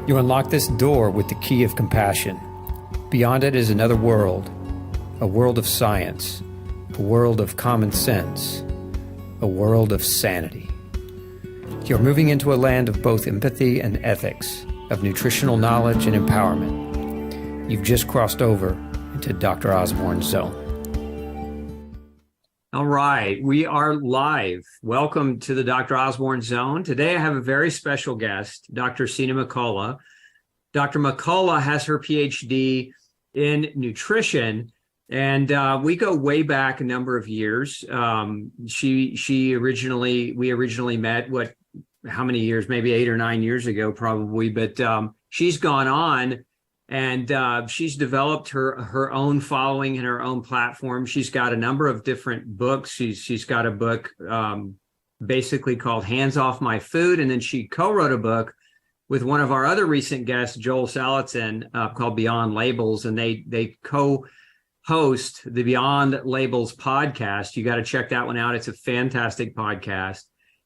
You unlock this door with the key of compassion. Beyond it is another world, a world of science, a world of common sense, a world of sanity. You're moving into a land of both empathy and ethics, of nutritional knowledge and empowerment. You've just crossed over into Dr. Osborne's zone. All right, we are live. Welcome to the Dr. Osborne Zone. Today I have a very special guest, Dr. Sina McCullough. Dr. McCullough has her PhD in nutrition, and we go way back a number of years. We originally met, how many years? Maybe 8 or 9 years ago, probably. But she's gone on. And she's developed her own following and her own platform. She's got a number of different books. She's got a book basically called Hands Off My Food. And then she co-wrote a book with one of our other recent guests, Joel Salatin, called Beyond Labels. And they co-host the Beyond Labels podcast. You got to check that one out. It's a fantastic podcast.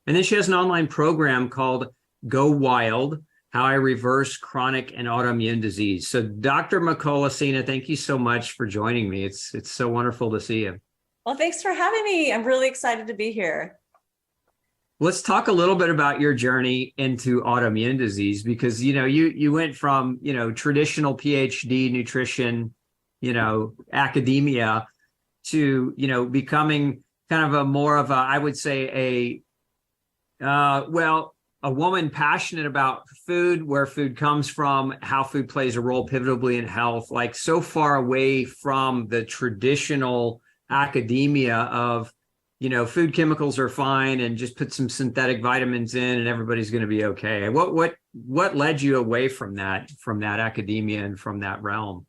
And then she has an online program called Go Wild: How I Reverse Chronic and Autoimmune Disease. So Dr. McCullough, Sina, thank you so much for joining me. It's so wonderful to see you. Well, thanks for having me. I'm really excited to be here. Let's talk a little bit about your journey into autoimmune disease, because, you went from, traditional PhD nutrition, academia to, becoming kind of I would say a woman passionate about food, where food comes from, how food plays a role pivotably in health, like so far away from the traditional academia of, food chemicals are fine and just put some synthetic vitamins in and everybody's going to be okay. What led you away from that academia and from that realm?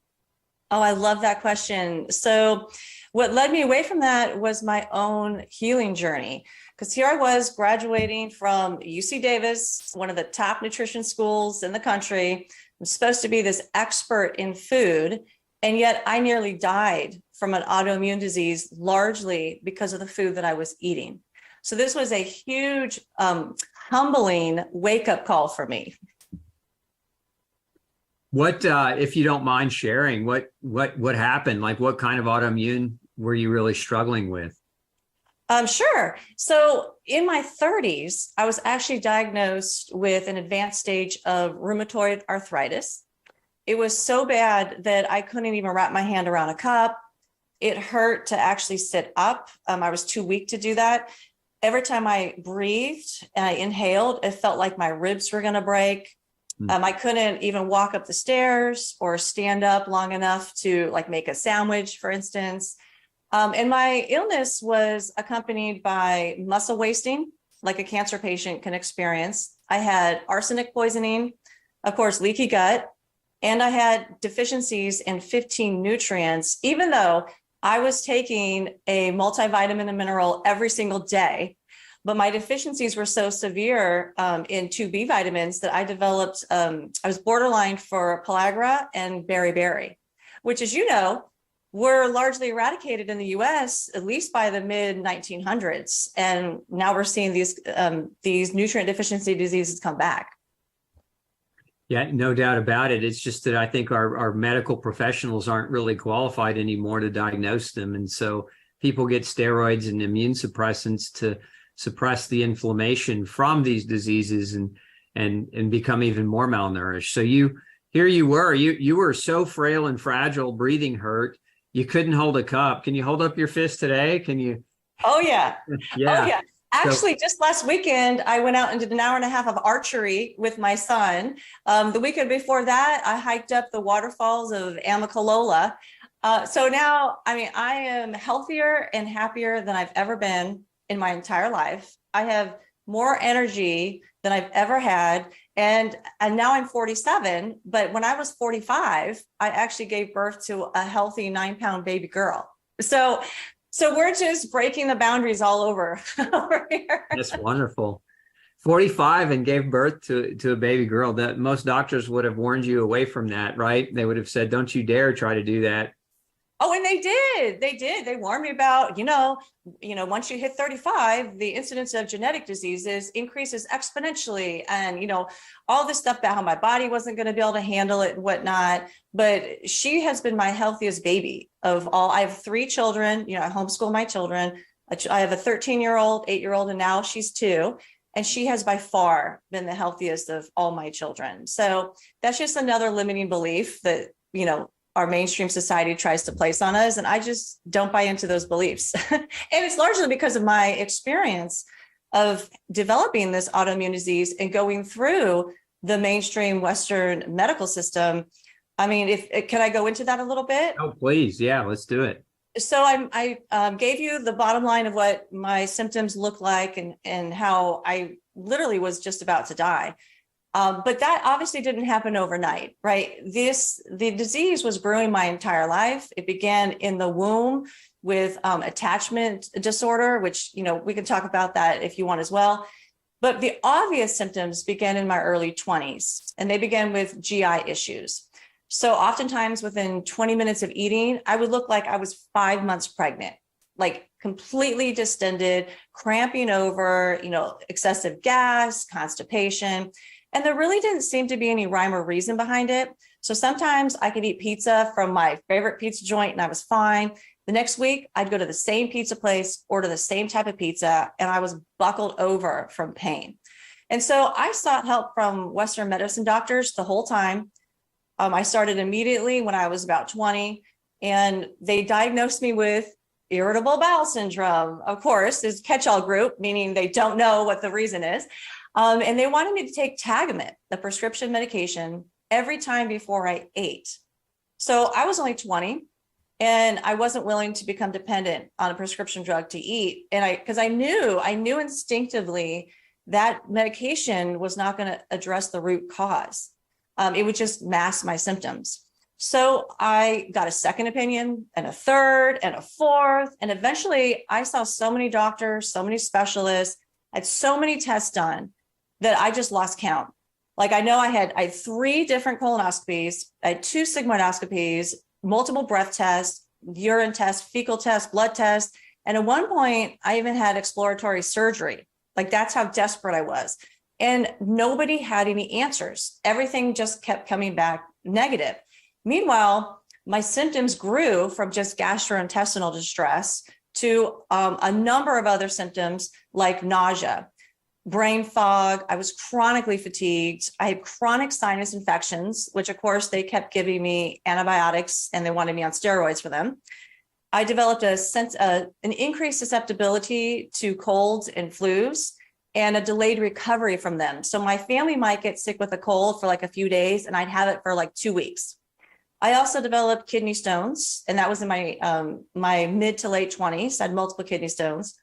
Oh, I love that question. So what led me away from that was my own healing journey. Because here I was graduating from UC Davis, one of the top nutrition schools in the country. I'm supposed to be this expert in food, and yet I nearly died from an autoimmune disease, largely because of the food that I was eating. So this was a huge, humbling wake-up call for me. What, if you don't mind sharing, what happened? Like, what kind of autoimmune were you really struggling with? Sure. So in my 30s, I was actually diagnosed with an advanced stage of rheumatoid arthritis. It was so bad that I couldn't even wrap my hand around a cup. It hurt to actually sit up. I was too weak to do that. Every time I breathed and I inhaled, it felt like my ribs were going to break. I couldn't even walk up the stairs or stand up long enough to make a sandwich, for instance. And my illness was accompanied by muscle wasting, like a cancer patient can experience. I had arsenic poisoning, of course, leaky gut, and I had deficiencies in 15 nutrients, even though I was taking a multivitamin and mineral every single day. But my deficiencies were so severe in 2B vitamins that I developed, I was borderline for pellagra and beriberi, which, as you know, were largely eradicated in the US, at least by the mid 1900s. And now we're seeing these nutrient deficiency diseases come back. Yeah, no doubt about it. It's just that I think our medical professionals aren't really qualified anymore to diagnose them. And so people get steroids and immune suppressants to suppress the inflammation from these diseases and become even more malnourished. So you were so frail and fragile, breathing hurt. You couldn't hold a cup. Can you hold up your fist today? Can you? Oh, yeah. Yeah. Oh, yeah. Actually, just last weekend, I went out and did an hour and a half of archery with my son. The weekend before that, I hiked up the waterfalls of Amicalola. So now, I am healthier and happier than I've ever been in my entire life. I have more energy than I've ever had. And now I'm 47, but when I was 45, I actually gave birth to a healthy 9-pound baby girl. So we're just breaking the boundaries all over here. That's wonderful. 45 and gave birth to a baby girl. That most doctors would have warned you away from that, right? They would have said, don't you dare try to do that. Oh, and they warned me about, once you hit 35, the incidence of genetic diseases increases exponentially. And, all this stuff about how my body wasn't going to be able to handle it and whatnot. But she has been my healthiest baby of all. I have 3 children, I homeschool my children. I have a 13-year-old, 8-year-old, and now she's 2. And she has by far been the healthiest of all my children. So that's just another limiting belief that, our mainstream society tries to place on us. And I just don't buy into those beliefs. And it's largely because of my experience of developing this autoimmune disease and going through the mainstream Western medical system. I mean, can I go into that a little bit? Oh, please. Yeah, let's do it. So I gave you the bottom line of what my symptoms look like and how I literally was just about to die. But that obviously didn't happen overnight, right? The disease was brewing my entire life. It began in the womb with attachment disorder, which, we can talk about that if you want as well. But the obvious symptoms began in my early 20s, and they began with GI issues. So oftentimes within 20 minutes of eating, I would look like I was 5 months pregnant, like completely distended, cramping over, excessive gas, constipation. And there really didn't seem to be any rhyme or reason behind it. So sometimes I could eat pizza from my favorite pizza joint and I was fine. The next week, I'd go to the same pizza place, order the same type of pizza, and I was buckled over from pain. And so I sought help from Western medicine doctors the whole time. I started immediately when I was about 20, and they diagnosed me with irritable bowel syndrome. Of course, this catch-all group, meaning they don't know what the reason is. And they wanted me to take Tagamet, the prescription medication, every time before I ate. So I was only 20, and I wasn't willing to become dependent on a prescription drug to eat. And because I knew instinctively that medication was not going to address the root cause. It would just mask my symptoms. So I got a second opinion and a third and a fourth. And eventually I saw so many doctors, so many specialists, had so many tests done that I just lost count. Like I know I had 3 different colonoscopies, I had 2 sigmoidoscopies, multiple breath tests, urine tests, fecal tests, blood tests. And at one point I even had exploratory surgery. Like that's how desperate I was. And nobody had any answers. Everything just kept coming back negative. Meanwhile, my symptoms grew from just gastrointestinal distress to a number of other symptoms like nausea, brain fog. I was chronically fatigued. I had chronic sinus infections, which of course they kept giving me antibiotics and they wanted me on steroids for them. I developed an increased susceptibility to colds and flus and a delayed recovery from them. So my family might get sick with a cold for like a few days and I'd have it for like 2 weeks. I also developed kidney stones, and that was in my mid to late 20s. I had multiple kidney stones.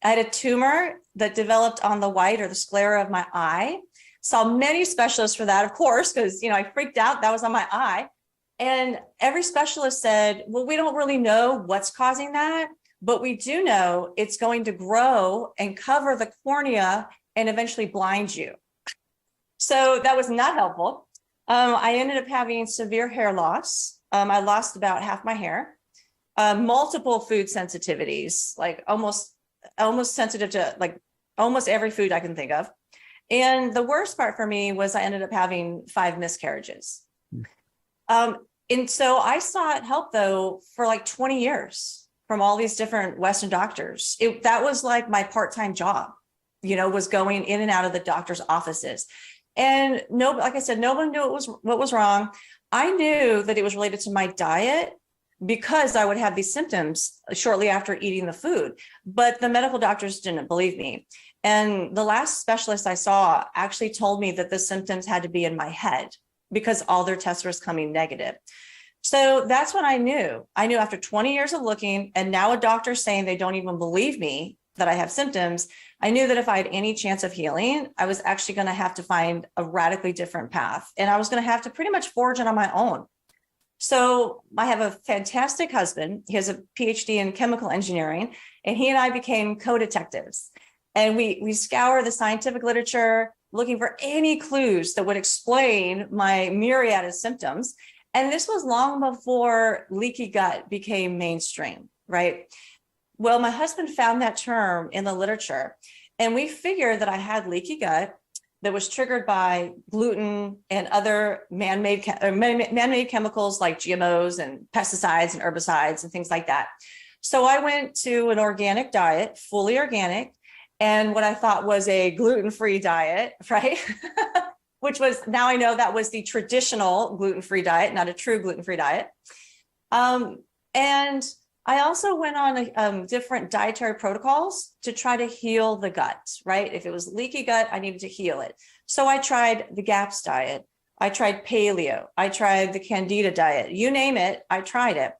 I had a tumor that developed on the white or the sclera of my eye. Saw many specialists for that, of course, because I freaked out. That was on my eye. And every specialist said, well, we don't really know what's causing that, but we do know it's going to grow and cover the cornea and eventually blind you. So that was not helpful. I ended up having severe hair loss. I lost about half my hair, multiple food sensitivities, like almost sensitive to like almost every food I can think of. And the worst part for me was I ended up having 5 miscarriages. And so I sought help though for like 20 years from all these different Western doctors. That was like my part-time job, was going in and out of the doctor's offices. And like I said, no one knew what was wrong. I knew that it was related to my diet because I would have these symptoms shortly after eating the food, but the medical doctors didn't believe me. And the last specialist I saw actually told me that the symptoms had to be in my head because all their tests were coming negative. So that's when I knew. I knew after 20 years of looking, and now a doctor saying they don't even believe me that I have symptoms, I knew that if I had any chance of healing, I was actually going to have to find a radically different path. And I was going to have to pretty much forge it on my own. So I have a fantastic husband. He has a PhD in chemical engineering, and he and I became co-detectives. And we scour the scientific literature, looking for any clues that would explain my myriad of symptoms. And this was long before leaky gut became mainstream, right? Well, my husband found that term in the literature, and we figured that I had leaky gut that was triggered by gluten and other man-made chemicals like GMOs and pesticides and herbicides and things like that. So I went to an organic diet, fully organic, and what I thought was a gluten-free diet, right? Which was, now I know that was the traditional gluten-free diet, not a true gluten-free diet. And I also went on different dietary protocols to try to heal the gut, right? If it was leaky gut, I needed to heal it. So I tried the GAPS diet. I tried paleo. I tried the Candida diet. You name it, I tried it.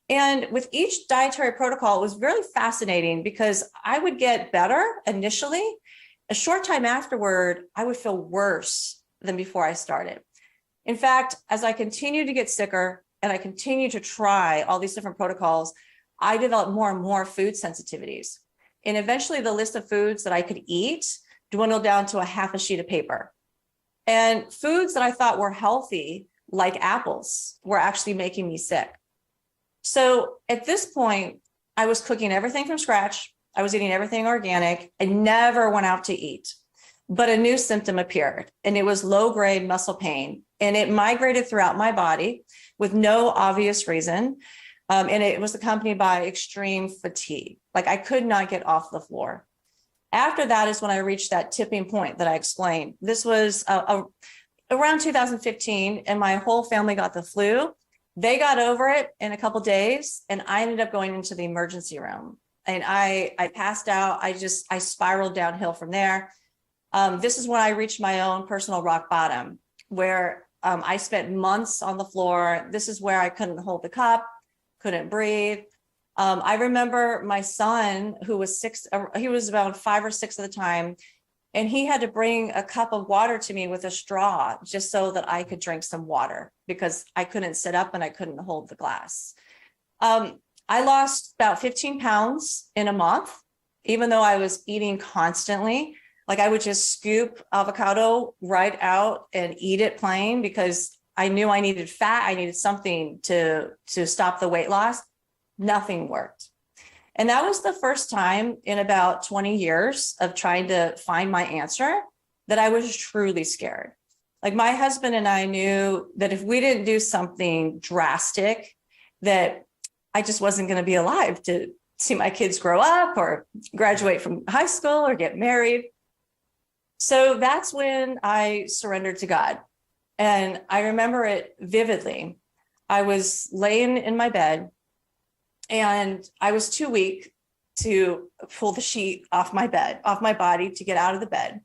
And with each dietary protocol, it was really fascinating because I would get better initially. A short time afterward, I would feel worse than before I started. In fact, as I continued to get sicker and I continued to try all these different protocols, I developed more and more food sensitivities. And eventually the list of foods that I could eat dwindled down to a half a sheet of paper. And foods that I thought were healthy, like apples, were actually making me sick. So at this point, I was cooking everything from scratch. I was eating everything organic. I never went out to eat. But a new symptom appeared, and it was low-grade muscle pain. And it migrated throughout my body with no obvious reason. And it was accompanied by extreme fatigue. Like I could not get off the floor. After that is when I reached that tipping point that I explained. This was around 2015, and my whole family got the flu. They got over it in a couple of days, and I ended up going into the emergency room. And I passed out. I spiraled downhill from there. This is when I reached my own personal rock bottom, where I spent months on the floor. This is where I couldn't hold the cup, couldn't breathe. I remember my son, who was 6, he was about 5 or 6 at the time, and he had to bring a cup of water to me with a straw just so that I could drink some water because I couldn't sit up and I couldn't hold the glass. I lost about 15 pounds in a month, even though I was eating constantly. Like I would just scoop avocado right out and eat it plain because I knew I needed fat. I needed something to stop the weight loss. Nothing worked. And that was the first time in about 20 years of trying to find my answer that I was truly scared. Like my husband and I knew that if we didn't do something drastic, that I just wasn't going to be alive to see my kids grow up or graduate from high school or get married. So that's when I surrendered to God. And I remember it vividly. I was laying in my bed and I was too weak to pull the sheet off my body to get out of the bed.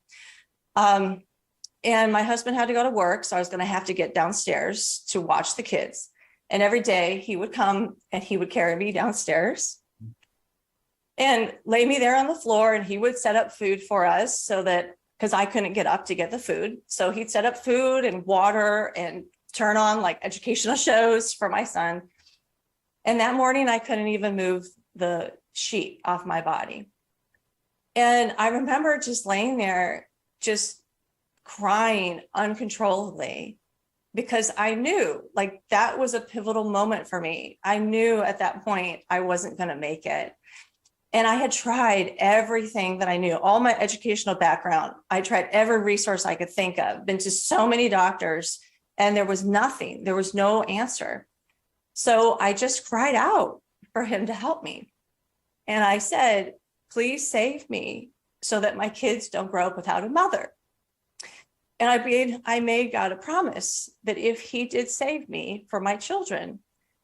And my husband had to go to work. So I was going to have to get downstairs to watch the kids. And every day he would come and he would carry me downstairs and lay me there on the floor. And he would set up food for us so that, because I couldn't get up to get the food. So he'd set up food and water and turn on like educational shows for my son. And that morning I couldn't even move the sheet off my body. And I remember just laying there, just crying uncontrollably, because I knew like that was a pivotal moment for me. I knew at that point I wasn't going to make it. And I had tried everything that I knew, all my educational background. I tried every resource I could think of, been to so many doctors, and there was nothing. There was no answer. So I just cried out for him to help me. And I said, please save me so that my kids don't grow up without a mother. And I made God a promise that if he did save me for my children,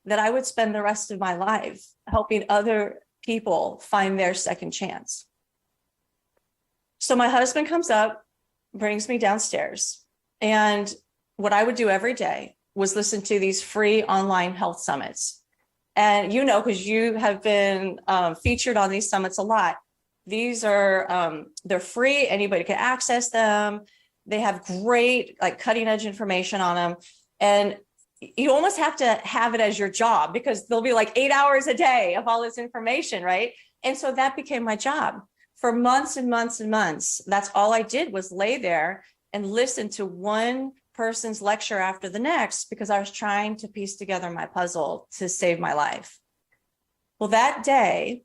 that I would spend the rest of my life helping other people find their second chance. So my husband comes up, brings me downstairs. And what I would do every day was listen to these free online health summits. And you know, because you have been featured on these summits a lot. These are, they're free. Anybody can access them. They have great, like cutting edge information on them. And you almost have to have it as your job because there'll be like 8 hours a day of all this information, right? And so that became my job for months and months and months. That's all I did was lay there and listen to one person's lecture after the next because I was trying to piece together my puzzle to save my life. Well, that day,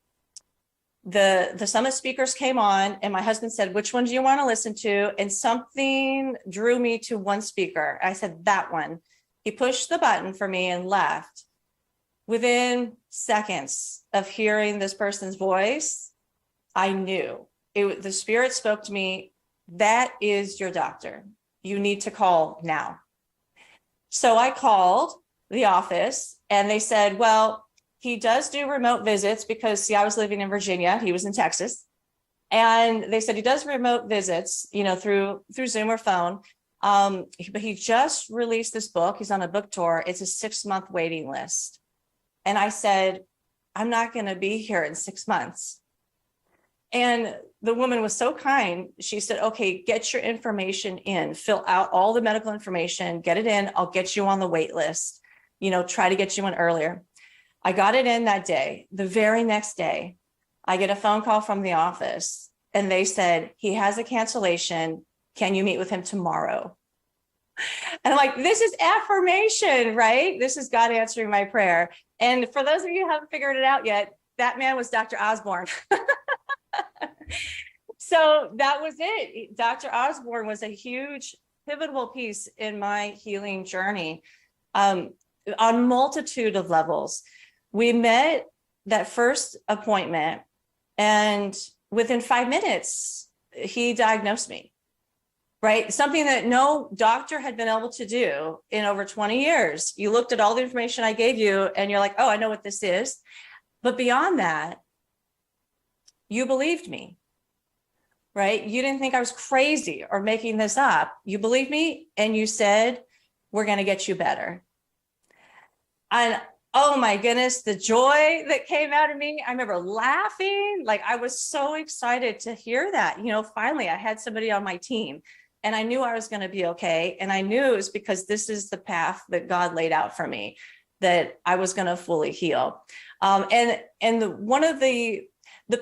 the summit speakers came on and my husband said, which one do you want to listen to? And something drew me to one speaker. I said, that one. He pushed the button for me and left. Within seconds of hearing this person's voice, I knew the spirit spoke to me. That is your doctor. You need to call now. So I called the office and they said, well, he does do remote visits because, see, I was living in Virginia. He was in Texas. And they said he does remote visits, through Zoom or phone. But he just released this book. He's on a book tour. It's a 6-month waiting list. And I said, I'm not going to be here in 6 months. And the woman was so kind. She said, okay, get your information in, fill out all the medical information, get it in. I'll get you on the wait list, try to get you in earlier. I got it in that day. The very next day, I get a phone call from the office and they said, he has a cancellation. Can you meet with him tomorrow? And I'm like, this is affirmation, right? This is God answering my prayer. And for those of you who haven't figured it out yet, that man was Dr. Osborne. So that was it. Dr. Osborne was a huge pivotal piece in my healing journey on multitude of levels. We met that first appointment and within 5 minutes, he diagnosed me, right? Something that no doctor had been able to do in over 20 years. You looked at all the information I gave you and you're like, oh, I know what this is. But beyond that, you believed me, right? You didn't think I was crazy or making this up. You believed me and you said, we're going to get you better. And oh my goodness, the joy that came out of me. I remember laughing. Like I was so excited to hear that, finally I had somebody on my team and I knew I was going to be okay. And I knew it was because this is the path that God laid out for me, that I was going to fully heal. One of the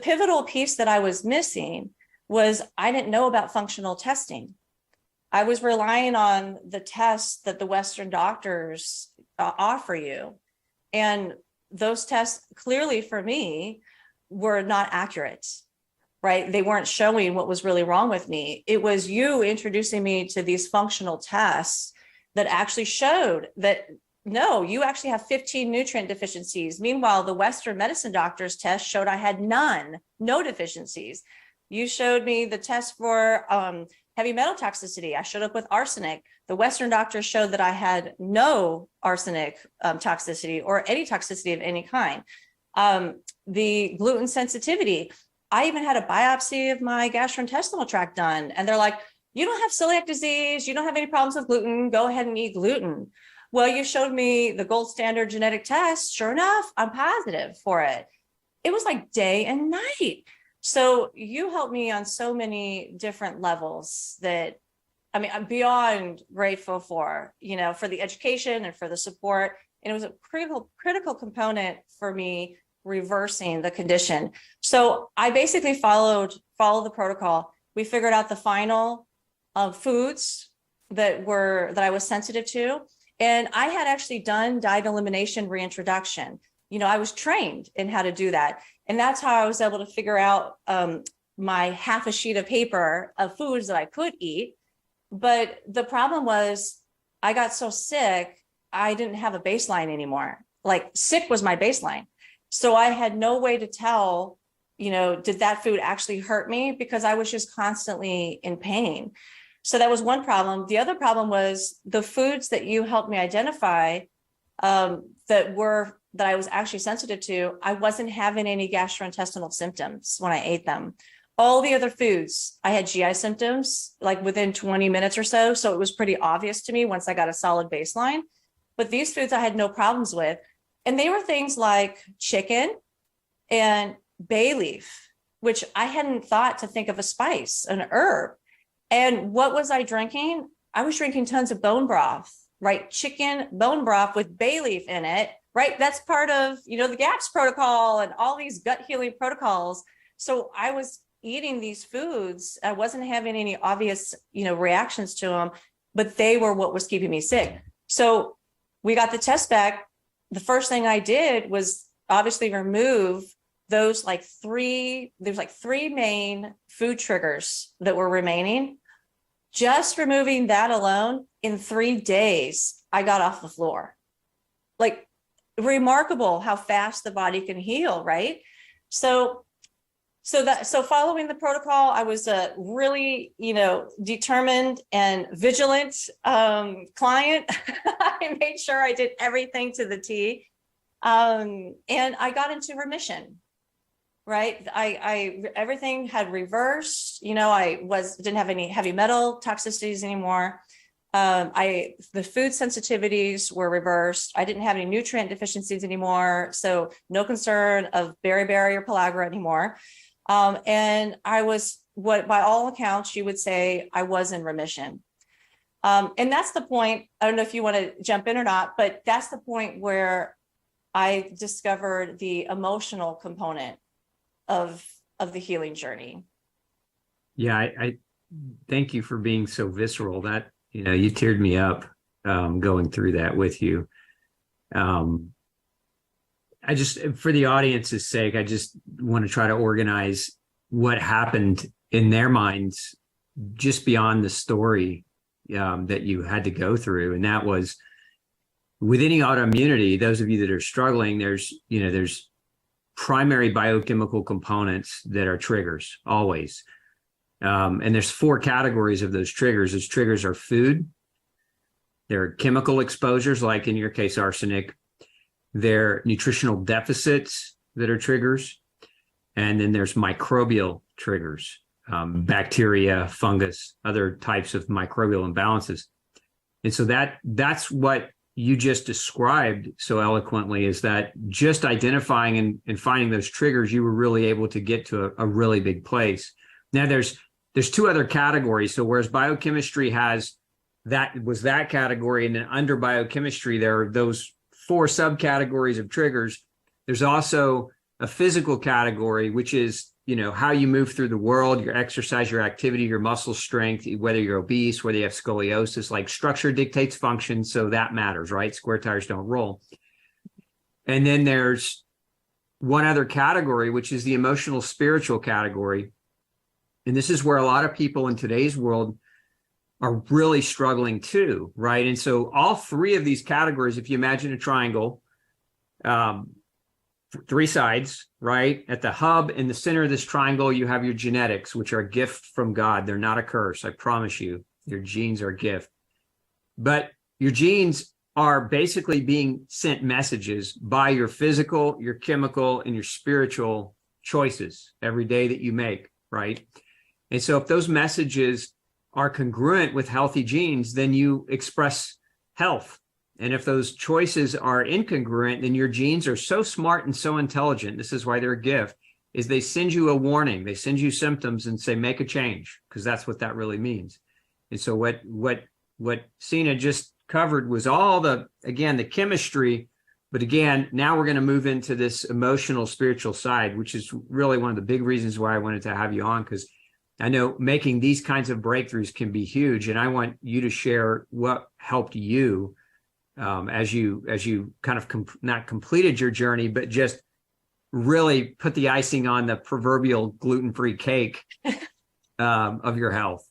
pivotal piece that I was missing was I didn't know about functional testing. I was relying on the tests that the Western doctors offer you. And those tests clearly for me were not accurate, right? They weren't showing what was really wrong with me. It was you introducing me to these functional tests that actually showed that, no, you actually have 15 nutrient deficiencies. Meanwhile, the Western medicine doctor's test showed I had no deficiencies. You showed me the test for heavy metal toxicity. I showed up with arsenic. The Western doctors showed that I had no arsenic toxicity or any toxicity of any kind. The gluten sensitivity, I even had a biopsy of my gastrointestinal tract done. And they're like, you don't have celiac disease. You don't have any problems with gluten. Go ahead and eat gluten. Well, you showed me the gold standard genetic test. Sure enough, I'm positive for it. It was like day and night. So you helped me on so many different levels that, I'm beyond grateful for, for the education and for the support. And it was a critical component for me reversing the condition. So I basically followed the protocol. We figured out the final foods that I was sensitive to. And I had actually done diet elimination reintroduction. I was trained in how to do that. And that's how I was able to figure out my half a sheet of paper of foods that I could eat. But the problem was I got so sick, I didn't have a baseline anymore. Like sick was my baseline. So I had no way to tell, did that food actually hurt me? Because I was just constantly in pain. So that was one problem. The other problem was the foods that you helped me identify that I was actually sensitive to, I wasn't having any gastrointestinal symptoms when I ate them. All the other foods, I had GI symptoms like within 20 minutes or so. So it was pretty obvious to me once I got a solid baseline. But these foods I had no problems with. And they were things like chicken and bay leaf, which I hadn't thought to think of a spice, an herb. And what was I drinking? I was drinking tons of bone broth, right? Chicken bone broth with bay leaf in it, right? That's part of, the GAPS protocol and all these gut healing protocols. So I was eating these foods. I wasn't having any obvious, reactions to them. but they were what was keeping me sick. So we got the test back. The first thing I did was obviously remove those three main food triggers that were remaining. Just removing that alone, in 3 days, I got off the floor. Like, remarkable how fast the body can heal, right? So following the protocol, I was a really, determined and vigilant client. I made sure I did everything to the T. And I got into remission, right? I everything had reversed. I didn't have any heavy metal toxicities anymore. The food sensitivities were reversed. I didn't have any nutrient deficiencies anymore. So no concern of beriberi or pellagra anymore. And I was, what by all accounts, you would say I was in remission. And that's the point. I don't know if you want to jump in or not, but that's the point where I discovered the emotional component of the healing journey. Yeah, I thank you for being so visceral. That, you teared me up going through that with you. I just, for the audience's sake, I just want to try to organize what happened in their minds just beyond the story that you had to go through. And that was, with any autoimmunity, those of you that are struggling, there's primary biochemical components that are triggers always. And there's 4 categories of those triggers. Those triggers are food. There are chemical exposures, like in your case, arsenic. There are nutritional deficits that are triggers. And then there's microbial triggers, bacteria, fungus, other types of microbial imbalances. And so that's what you just described so eloquently, is that just identifying and finding those triggers, you were really able to get to a really big place. Now there's 2 other categories. So whereas biochemistry has that category, and then under biochemistry, there are those 4 subcategories of triggers. There's also a physical category, which is, how you move through the world, your exercise, your activity, your muscle strength, whether you're obese, whether you have scoliosis, like structure dictates function. So that matters, right? Square tires don't roll. And then there's one other category, which is the emotional spiritual category. And this is where a lot of people in today's world are really struggling too, right? And so all 3 of these categories, if you imagine a triangle, 3 sides, right? At the hub in the center of this triangle, you have your genetics, which are a gift from God. They're not a curse, I promise you. Your genes are a gift. But your genes are basically being sent messages by your physical, your chemical, and your spiritual choices every day that you make, right? And so if those messages are congruent with healthy genes, then you express health. And if those choices are incongruent, then your genes are so smart and so intelligent. This is why they're a gift, is they send you a warning. They send you symptoms and say, make a change, because that's what that really means. And so what Sina just covered was all the chemistry, but again, now we're going to move into this emotional, spiritual side, which is really one of the big reasons why I wanted to have you on, because I know making these kinds of breakthroughs can be huge. And I want you to share what helped you as you kind of not completed your journey, but just really put the icing on the proverbial gluten-free cake of your health.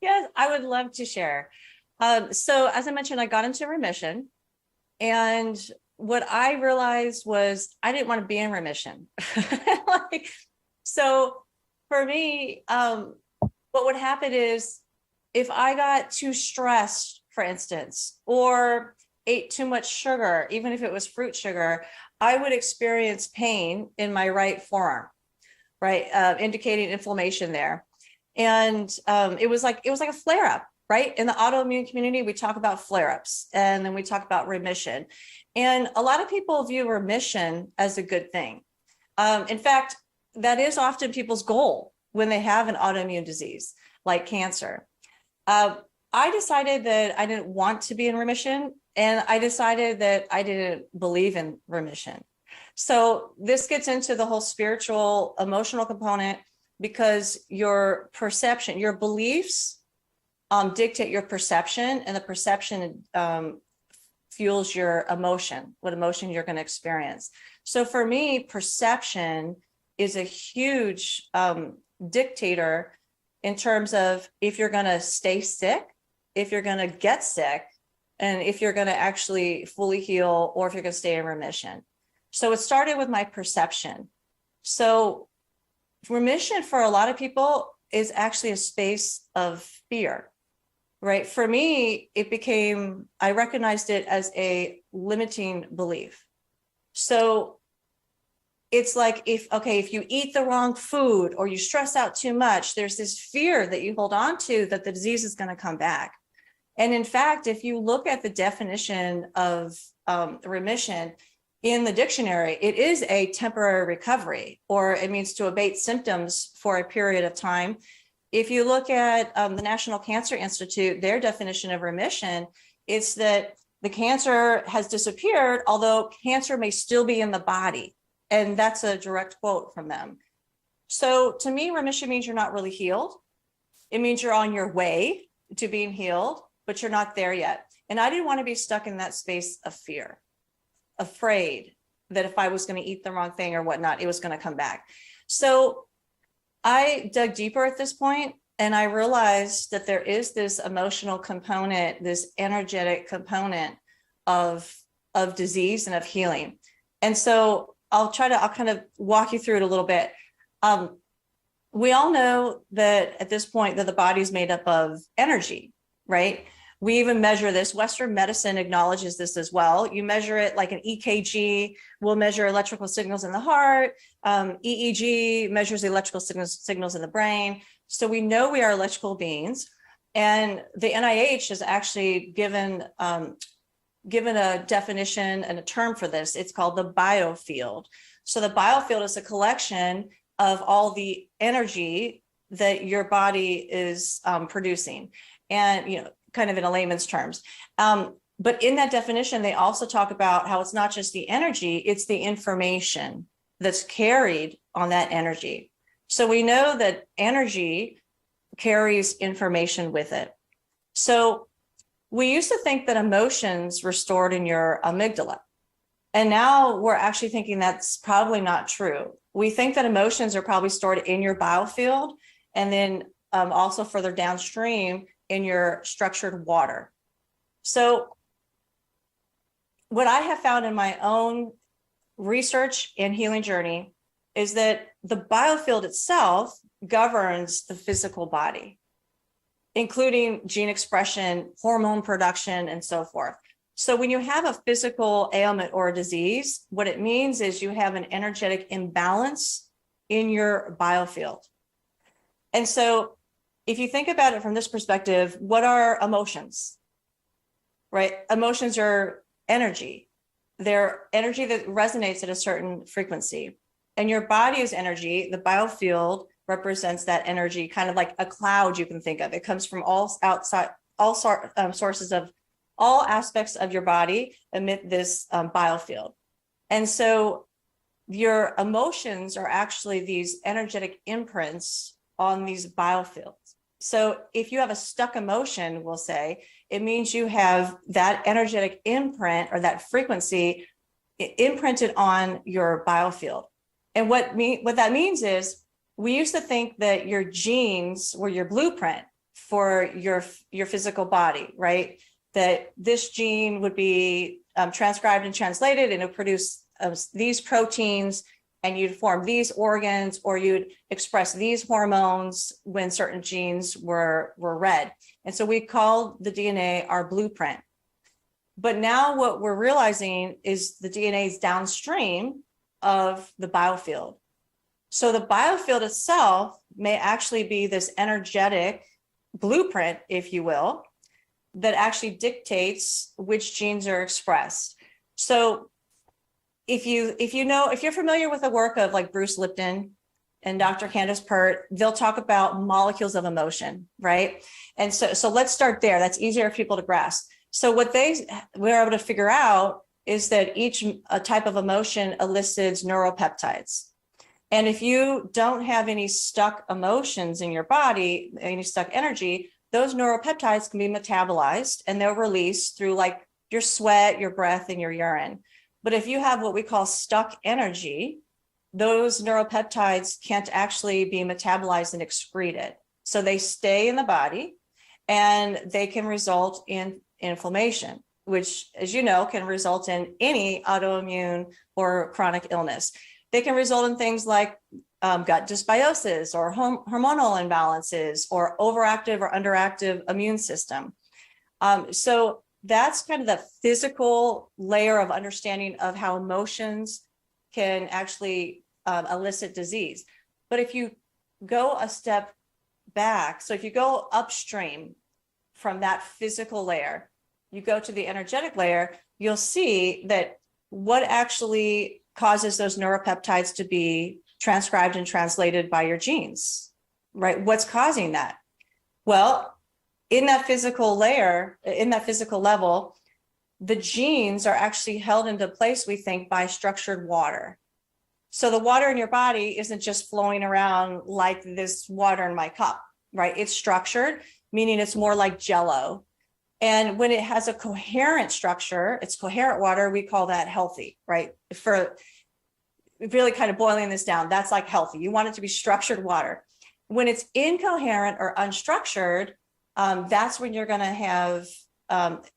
Yes, I would love to share. So as I mentioned, I got into remission, and what I realized was I didn't want to be in remission. So for me, what would happen is if I got too stressed, for instance, or ate too much sugar, even if it was fruit sugar, I would experience pain in my right forearm, right, indicating inflammation there. And it was like a flare-up, right? In the autoimmune community, we talk about flare-ups, and then we talk about remission. And a lot of people view remission as a good thing. In fact, that is often people's goal when they have an autoimmune disease like cancer. I decided that I didn't want to be in remission, and I decided that I didn't believe in remission. So this gets into the whole spiritual, emotional component, because your perception, your beliefs dictate your perception, and the perception fuels your emotion, what emotion you're going to experience. So for me, perception is a huge dictator in terms of if you're going to stay sick, if you're going to get sick, and if you're going to actually fully heal, or if you're going to stay in remission. So it started with my perception. So remission for a lot of people is actually a space of fear, right? For me, I recognized it as a limiting belief. So it's like, if you eat the wrong food or you stress out too much, there's this fear that you hold on to that the disease is going to come back. And in fact, if you look at the definition of remission in the dictionary, it is a temporary recovery, or it means to abate symptoms for a period of time. If you look at the National Cancer Institute, their definition of remission, it's that the cancer has disappeared, although cancer may still be in the body. And that's a direct quote from them. So to me, remission means you're not really healed. It means you're on your way to being healed, but you're not there yet. And I didn't want to be stuck in that space of fear, afraid that if I was going to eat the wrong thing or whatnot, it was going to come back. So I dug deeper at this point, and I realized that there is this emotional component, this energetic component of disease and of healing. And so I'll kind of walk you through it a little bit. We all know that at this point that the body is made up of energy, right? We even measure this. Western medicine acknowledges this as well. You measure it like an EKG will measure electrical signals in the heart. EEG measures the electrical signals in the brain. So we know we are electrical beings. And the NIH has actually given a definition and a term for this. It's called the biofield. So the biofield is a collection of all the energy that your body is producing. And, kind of in a layman's terms. But in that definition, they also talk about how it's not just the energy, it's the information that's carried on that energy. So we know that energy carries information with it. So we used to think that emotions were stored in your amygdala. And now we're actually thinking that's probably not true. We think that emotions are probably stored in your biofield, and then also further downstream in your structured water. So what I have found in my own research and healing journey is that the biofield itself governs the physical body, including gene expression, hormone production, and so forth. So when you have a physical ailment or a disease, what it means is you have an energetic imbalance in your biofield. And so if you think about it from this perspective, what are emotions, right? Emotions are energy. They're energy that resonates at a certain frequency. And your body is energy. The biofield represents that energy, kind of like a cloud you can think of. It comes from all sources of all aspects of your body emit this biofield. And so your emotions are actually these energetic imprints on these biofields. So if you have a stuck emotion, we'll say, it means you have that energetic imprint or that frequency imprinted on your biofield. And what that means is we used to think that your genes were your blueprint for your physical body, right? That this gene would be transcribed and translated, and it would produce these proteins, and you'd form these organs, or you'd express these hormones when certain genes were read. And so we call the DNA our blueprint. But now what we're realizing is the DNA is downstream of the biofield. So the biofield itself may actually be this energetic blueprint, if you will, that actually dictates which genes are expressed. So if you're familiar with the work of like Bruce Lipton and Dr. Candace Pert, they'll talk about molecules of emotion, right? And so let's start there. That's easier for people to grasp. So what they were able to figure out is that each type of emotion elicits neuropeptides. And if you don't have any stuck emotions in your body, any stuck energy, those neuropeptides can be metabolized and they're released through like your sweat, your breath, and your urine. But if you have what we call stuck energy, those neuropeptides can't actually be metabolized and excreted. So they stay in the body and they can result in inflammation, which, as you know, can result in any autoimmune or chronic illness. They can result in things like gut dysbiosis or hormonal imbalances or overactive or underactive immune system. So that's kind of the physical layer of understanding of how emotions can actually elicit disease. But if you go a step back, so if you go upstream from that physical layer, you go to the energetic layer, you'll see that what actually causes those neuropeptides to be transcribed and translated by your genes, right? What's causing that? Well, in that physical layer, in that physical level, the genes are actually held into place, we think, by structured water. So the water in your body isn't just flowing around like this water in my cup, right? It's structured, meaning it's more like Jell-O. And when it has a coherent structure, it's coherent water, we call that healthy, right? For really kind of boiling this down, that's like healthy. You want it to be structured water. When it's incoherent or unstructured, that's when you're going to have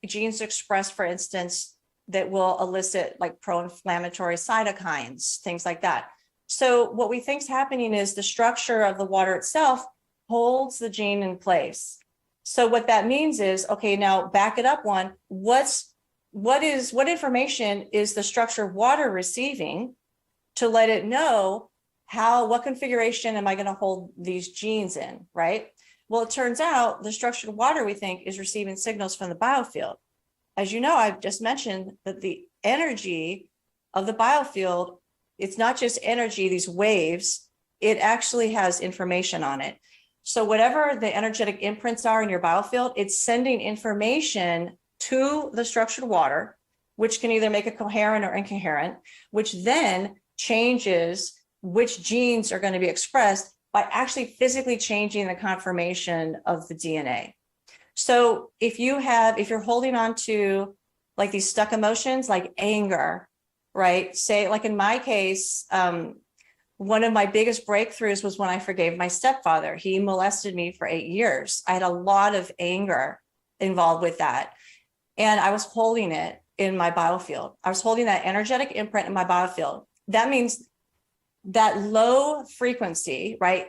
genes expressed, for instance, that will elicit like pro-inflammatory cytokines, things like that. So what we think is happening is the structure of the water itself holds the gene in place. So what that means is, okay, now back it up one, what information is the structured water receiving to let it know what configuration am I going to hold these genes in, right? Well, it turns out the structured water, we think, is receiving signals from the biofield. As you know, I've just mentioned that the energy of the biofield, it's not just energy, these waves, it actually has information on it. So whatever the energetic imprints are in your biofield, it's sending information to the structured water, which can either make it coherent or incoherent, which then changes which genes are going to be expressed by actually physically changing the conformation of the DNA. So if you're holding on to like these stuck emotions, like anger, right? Say, like in my case, one of my biggest breakthroughs was when I forgave my stepfather. He molested me for 8 years. I had a lot of anger involved with that. And I was holding it in my biofield. I was holding that energetic imprint in my biofield. That means that low frequency, right?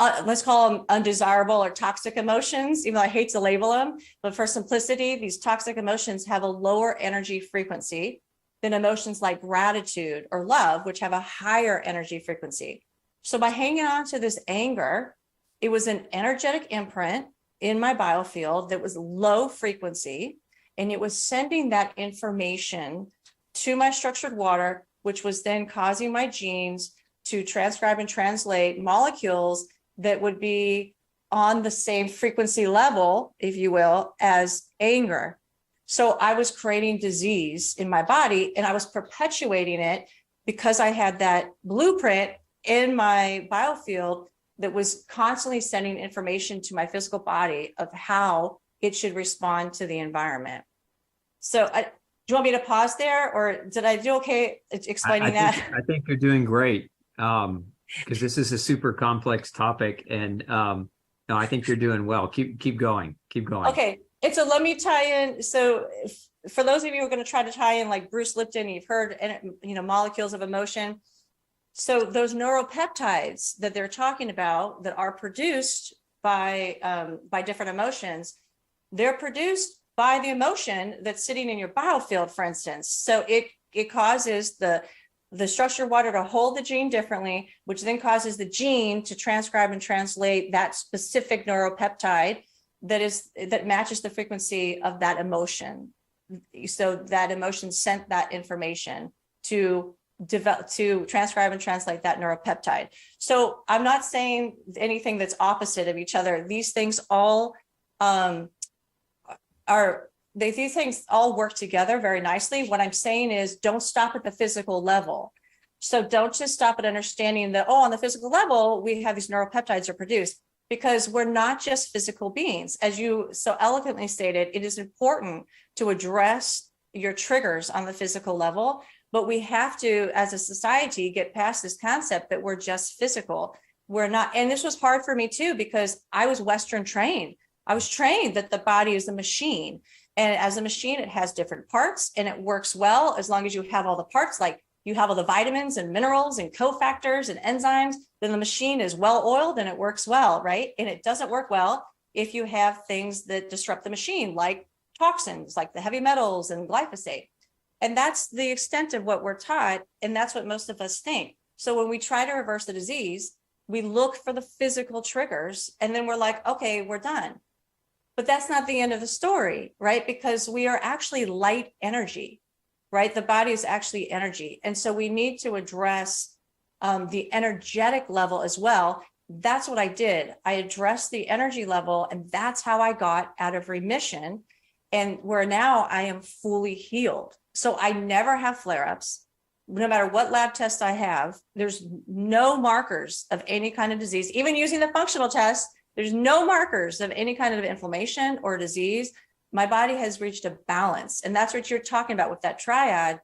Let's call them undesirable or toxic emotions, even though I hate to label them. But for simplicity, these toxic emotions have a lower energy frequency than emotions like gratitude or love, which have a higher energy frequency. So by hanging on to this anger, it was an energetic imprint in my biofield that was low frequency, and it was sending that information to my structured water, which was then causing my genes to transcribe and translate molecules that would be on the same frequency level, if you will, as anger. So I was creating disease in my body, and I was perpetuating it because I had that blueprint in my biofield that was constantly sending information to my physical body of how it should respond to the environment. So do you want me to pause there, or did I do okay explaining that? I think you're doing great, because this is a super complex topic, and no, I think you're doing well. Keep going. Okay. And so let me tie in. So for those of you who are going to try to tie in like Bruce Lipton, you've heard, molecules of emotion. So those neuropeptides that they're talking about that are produced by different emotions, they're produced by the emotion that's sitting in your biofield, for instance. So it causes the structured water to hold the gene differently, which then causes the gene to transcribe and translate that specific neuropeptide that matches the frequency of that emotion. So that emotion sent that information to transcribe and translate that neuropeptide. So I'm not saying anything that's opposite of each other. These things all these things all work together very nicely. What I'm saying is, don't stop at the physical level. So don't just stop at understanding that, on the physical level, we have these neuropeptides are produced. because we're not just physical beings. As you so eloquently stated, it is important to address your triggers on the physical level, but we have to, as a society, get past this concept that we're just physical. We're not, and this was hard for me too, because I was Western trained. I was trained that the body is a machine. And as a machine, it has different parts and it works well as long as you have all the parts, like you have all the vitamins and minerals and cofactors and enzymes, then the machine is well oiled and it works well, right? And it doesn't work well if you have things that disrupt the machine, like toxins, like the heavy metals and glyphosate. And that's the extent of what we're taught. And that's what most of us think. So when we try to reverse the disease, we look for the physical triggers and then we're like, okay, we're done. But that's not the end of the story, right? Because we are actually light energy, right? The body is actually energy. And so we need to address the energetic level as well. That's what I did. I addressed the energy level, and that's how I got out of remission, and where now I am fully healed. So I never have flare-ups. No matter what lab test I have, there's no markers of any kind of disease. Even using the functional test, there's no markers of any kind of inflammation or disease. My body has reached a balance. And that's what you're talking about with that triad.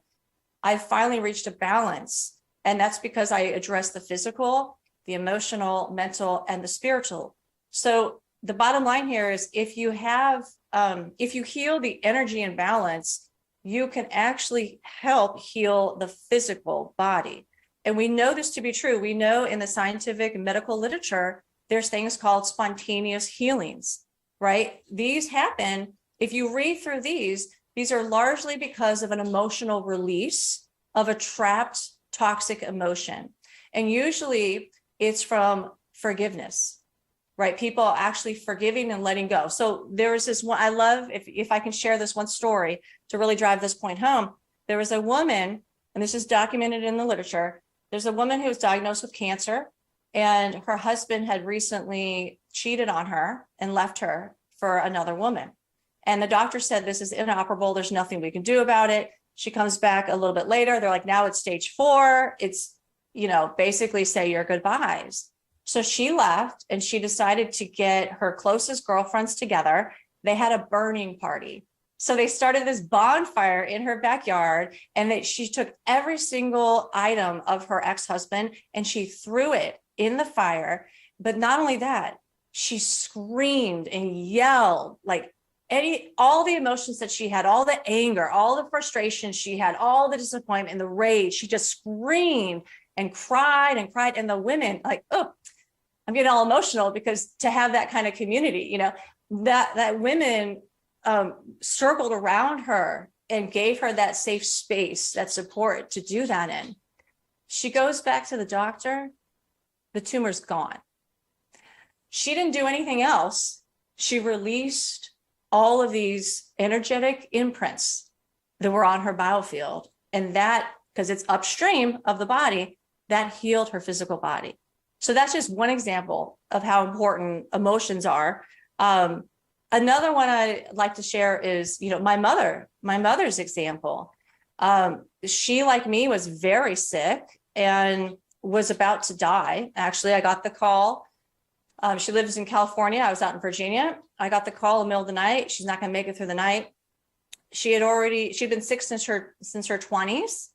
I finally reached a balance. And that's because I addressed the physical, the emotional, mental, and the spiritual. So the bottom line here is if you heal the energy imbalance, you can actually help heal the physical body. And we know this to be true. We know in the scientific and medical literature, there's things called spontaneous healings, right? These happen, if you read through these are largely because of an emotional release of a trapped toxic emotion. And usually it's from forgiveness, right? People actually forgiving and letting go. So there was this one, I love, if I can share this one story to really drive this point home. There was a woman, and this is documented in the literature. There's a woman who was diagnosed with cancer, and her husband had recently cheated on her and left her for another woman. And the doctor said, this is inoperable. There's nothing we can do about it. She comes back a little bit later. They're like, now it's stage 4. It's, basically say your goodbyes. So she left and she decided to get her closest girlfriends together. They had a burning party. So they started this bonfire in her backyard, and she took every single item of her ex-husband and she threw it in the fire. But not only that, she screamed and yelled, like all the emotions that she had, all the anger, all the frustration she had, all the disappointment and the rage. She just screamed and cried and cried. And the women, like, oh, I'm getting all emotional, because to have that kind of community, that women circled around her and gave her that safe space, that support to do that in. She goes back to the doctor. The tumor's gone. She didn't do anything else. She released all of these energetic imprints that were on her biofield. And that, because it's upstream of the body, that healed her physical body. So that's just one example of how important emotions are. Another one I like to share is, my mother's example. She, like me, was very sick and was about to die. Actually, I got the call. She lives in California. I was out in Virginia. I got the call in the middle of the night. She's not going to make it through the night. She'd been sick since her 20s.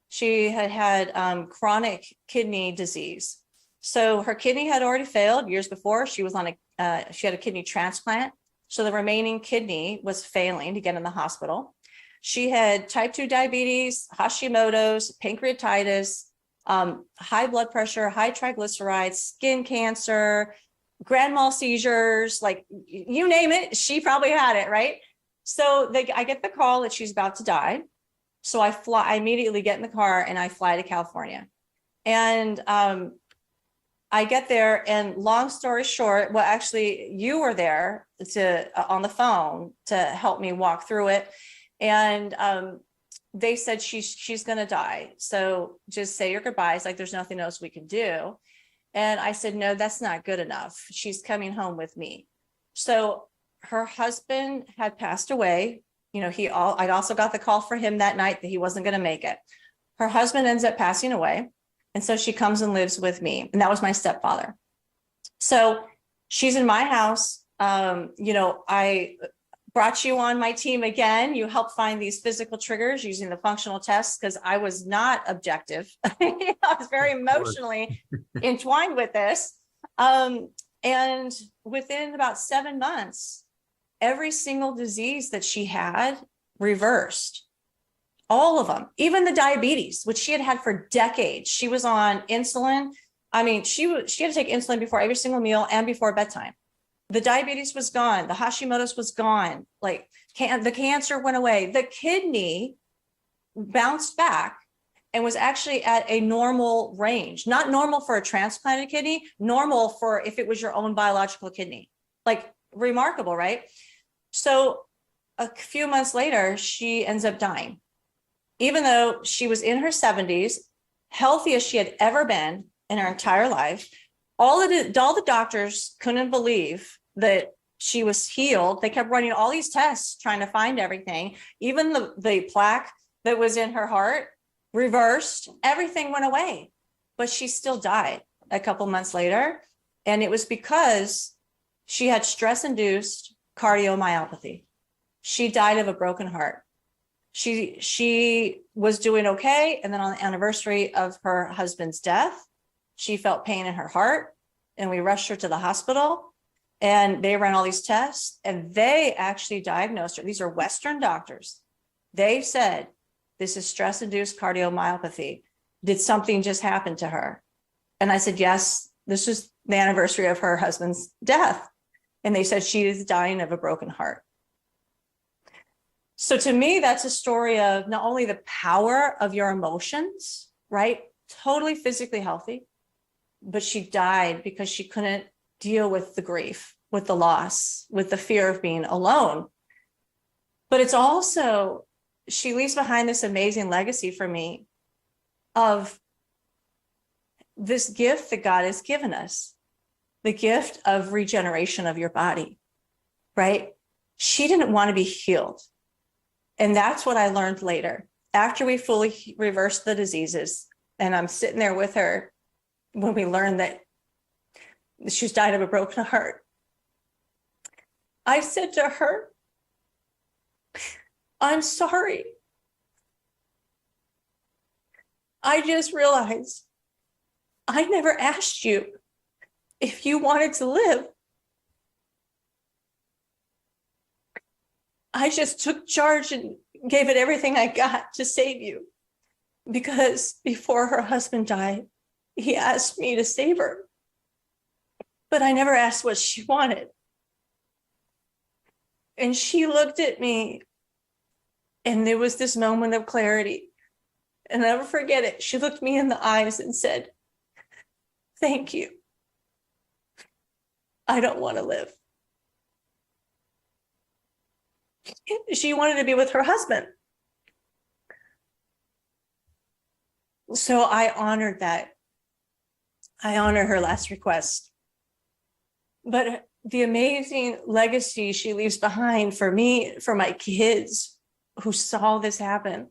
She had chronic kidney disease. So her kidney had already failed years before. She was she had a kidney transplant. So the remaining kidney was failing to get in the hospital. She had type 2 diabetes, Hashimoto's, pancreatitis, high blood pressure, high triglycerides, skin cancer, grand mal seizures, like you name it, she probably had it, right? So I get the call that she's about to die. So I immediately get in the car and I fly to California. And I get there, and long story short, well, actually you were there on the phone to help me walk through it. And they said she's going to die. So just say your goodbyes. Like there's nothing else we can do. And I said, no, that's not good enough. She's coming home with me. So her husband had passed away. I also got the call for him that night that he wasn't going to make it. Her husband ends up passing away. And so she comes and lives with me. And that was my stepfather. So She's in my house. I brought you on my team again. You helped find these physical triggers using the functional tests because I was not objective. I was very emotionally entwined with this. And within about 7 months, every single disease that she had reversed. All of them, even the diabetes, which she had had for decades. She was on insulin. I mean, she had to take insulin before every single meal and before bedtime. The diabetes was gone. The Hashimoto's was gone. Like the cancer went away. The kidney bounced back and was actually at a normal range, not normal for a transplanted kidney, normal for if it was your own biological kidney. Like remarkable, right? So a few months later, she ends up dying. Even though she was in her 70s, healthy as she had ever been in her entire life, all the doctors couldn't believe that she was healed. They kept running all these tests trying to find everything. Even the plaque that was in her heart reversed, everything went away, but she still died a couple months later. And it was because she had stress-induced cardiomyopathy. She died of a broken heart. She was doing okay. And then on the anniversary of her husband's death, she felt pain in her heart and we rushed her to the hospital and they ran all these tests and they actually diagnosed her. These are Western doctors. They said, this is stress-induced cardiomyopathy. Did something just happen to her? And I said, yes, this is the anniversary of her husband's death. And they said she is dying of a broken heart. So to me, that's a story of not only the power of your emotions, right? Totally physically healthy, but she died because she couldn't deal with the grief, with the loss, with the fear of being alone. But it's also, she leaves behind this amazing legacy for me of this gift that God has given us, the gift of regeneration of your body, right? She didn't want to be healed. And that's what I learned later. After we fully reversed the diseases, and I'm sitting there with her when we learned that she's died of a broken heart, I said to her, I'm sorry. I just realized I never asked you if you wanted to live. I just took charge and gave it everything I got to save you. Because before her husband died, he asked me to save her. But I never asked what she wanted. And she looked at me, and there was this moment of clarity. And I'll never forget it. She looked me in the eyes and said, thank you. I don't want to live. She wanted to be with her husband. So I honored that. I honor her last request. But the amazing legacy she leaves behind for me, for my kids who saw this happen,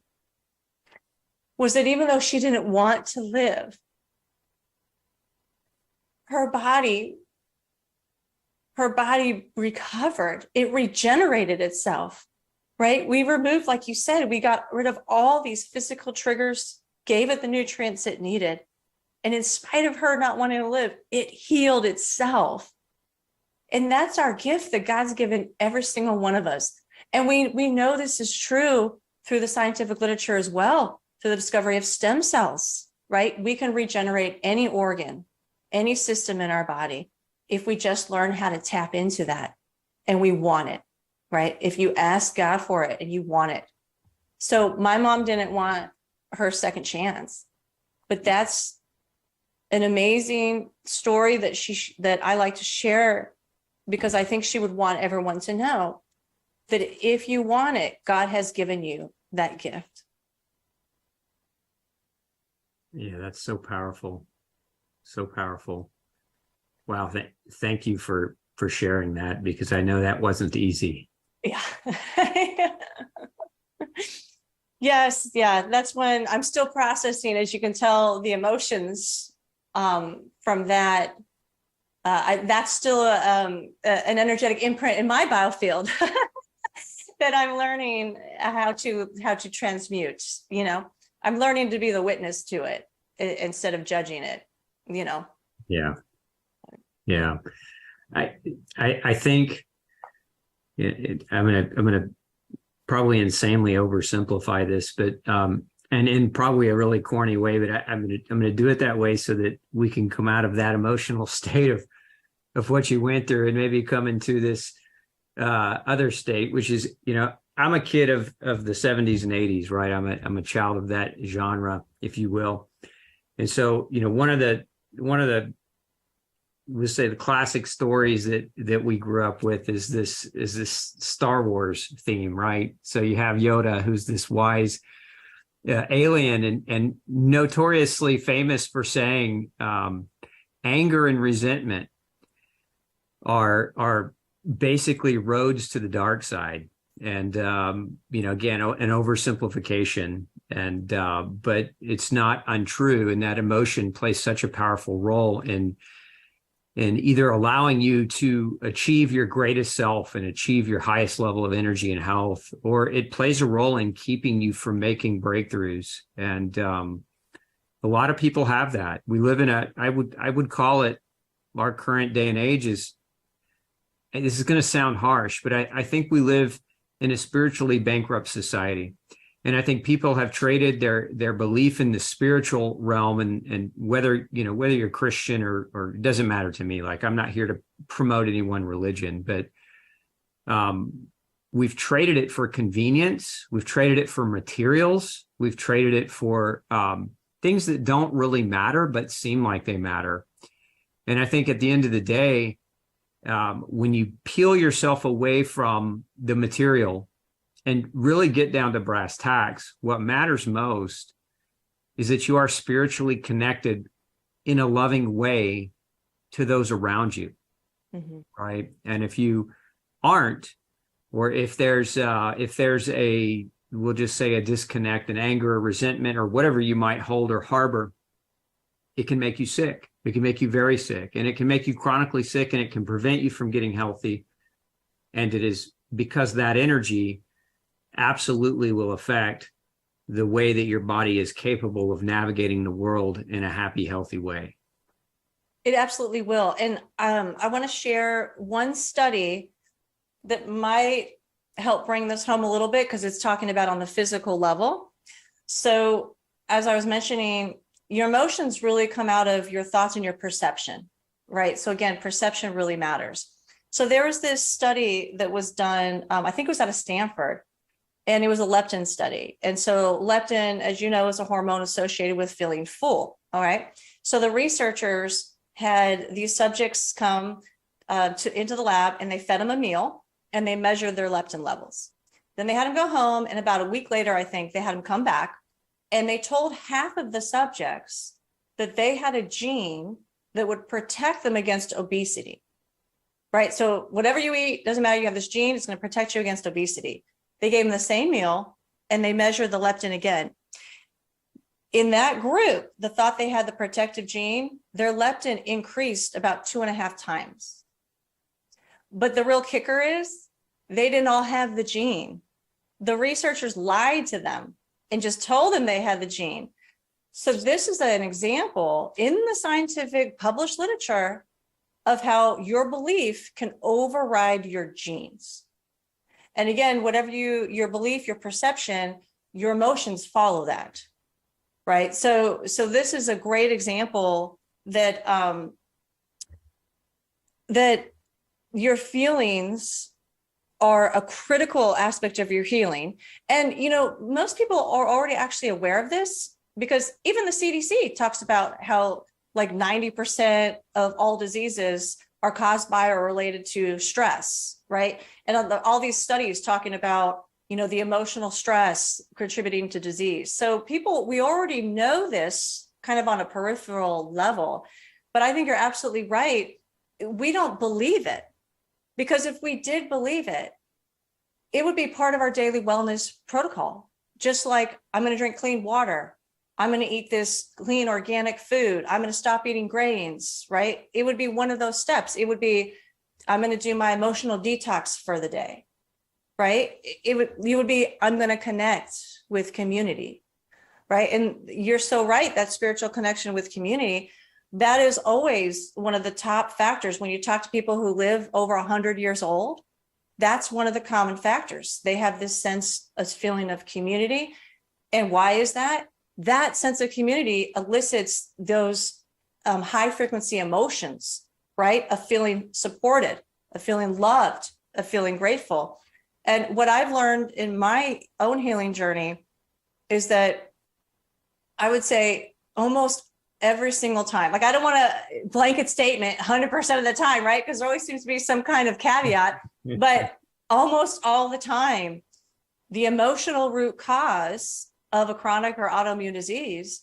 was that even though she didn't want to live, her body recovered. It regenerated itself, right? We removed, like you said, we got rid of all these physical triggers, gave it the nutrients it needed. And in spite of her not wanting to live, it healed itself. And that's our gift that God's given every single one of us. And we know this is true through the scientific literature as well, through the discovery of stem cells, right? We can regenerate any organ, any system in our body, if we just learn how to tap into that and we want it, right? If you ask God for it and you want it. So my mom didn't want her second chance, but that's an amazing story that I like to share, because I think she would want everyone to know that if you want it, God has given you that gift. Yeah, that's so powerful. So powerful. Wow. Thank you for sharing that, because I know that wasn't easy. Yeah. Yes. Yeah. That's when I'm still processing, as you can tell, the emotions from that. That's still an energetic imprint in my biofield that I'm learning how to transmute. I'm learning to be the witness to it instead of judging it. Yeah. Yeah. I think I'm gonna probably insanely oversimplify this, but and in probably a really corny way, but I'm gonna do it that way so that we can come out of that emotional state of what you went through and maybe come into this other state, which is, I'm a kid of the 70s and 80s, right? I'm a child of that genre, if you will. And so, one of the let's say the classic stories that we grew up with is this Star Wars theme, right? So you have Yoda, who's this wise alien and notoriously famous for saying anger and resentment are basically roads to the dark side. And again, an oversimplification, and but it's not untrue, and that emotion plays such a powerful role in either allowing you to achieve your greatest self and achieve your highest level of energy and health, or it plays a role in keeping you from making breakthroughs. And a lot of people have that. We live in I would call it, our current day and age is, and this is going to sound harsh, but I think we live in a spiritually bankrupt society. And I think people have traded their belief in the spiritual realm, and whether you're Christian or it doesn't matter to me. Like, I'm not here to promote any one religion, but we've traded it for convenience. We've traded it for materials. We've traded it for things that don't really matter, but seem like they matter. And I think at the end of the day, when you peel yourself away from the material and really get down to brass tacks, what matters most is that you are spiritually connected in a loving way to those around you, right? And if you aren't, or if there's a, we'll just say, a disconnect, an anger, or resentment, or whatever you might hold or harbor, it can make you sick. It can make you very sick, and it can make you chronically sick, and it can prevent you from getting healthy. And it is because that energy absolutely will affect the way that your body is capable of navigating the world in a happy, healthy way. It absolutely will. And I want to share one study that might help bring this home a little bit, because it's talking about on the physical level. So as I was mentioning, your emotions really come out of your thoughts and your perception, right? So again, perception really matters. So there was this study that was done, I think it was out of Stanford, and it was a leptin study. And so leptin, as you know, is a hormone associated with feeling full, all right? So the researchers had these subjects come into the lab, and they fed them a meal, and they measured their leptin levels. Then they had them go home, and about a week later, I think, they had them come back, and they told half of the subjects that they had a gene that would protect them against obesity, right? So whatever you eat, doesn't matter, you have this gene, it's going to protect you against obesity. They gave them the same meal, and they measured the leptin again. In that group that thought they had the protective gene, their leptin increased about 2.5 times. But the real kicker is they didn't all have the gene. The researchers lied to them and just told them they had the gene. So this is an example in the scientific published literature of how your belief can override your genes. And again, whatever your belief, your perception, your emotions follow that, right? So this is a great example that that your feelings are a critical aspect of your healing. And, most people are already actually aware of this, because even the CDC talks about how like 90% of all diseases are caused by or related to stress, right? And all these studies talking about, the emotional stress contributing to disease. So we already know this kind of on a peripheral level, but I think you're absolutely right. We don't believe it. Because if we did believe it, it would be part of our daily wellness protocol. Just like I'm going to drink clean water. I'm going to eat this clean organic food. I'm going to stop eating grains, right? It would be one of those steps. It would be, I'm going to do my emotional detox for the day, right? You would be, I'm going to connect with community, right? And you're so right, that spiritual connection with community, that is always one of the top factors. When you talk to people who live over 100 years old, that's one of the common factors. They have this sense of feeling of community. And why is that? That sense of community elicits those high frequency emotions, right? Of feeling supported, of feeling loved, of feeling grateful. And what I've learned in my own healing journey is that I would say almost every single time, like I don't want a blanket statement 100% of the time, right? Because there always seems to be some kind of caveat, but almost all the time, the emotional root cause of a chronic or autoimmune disease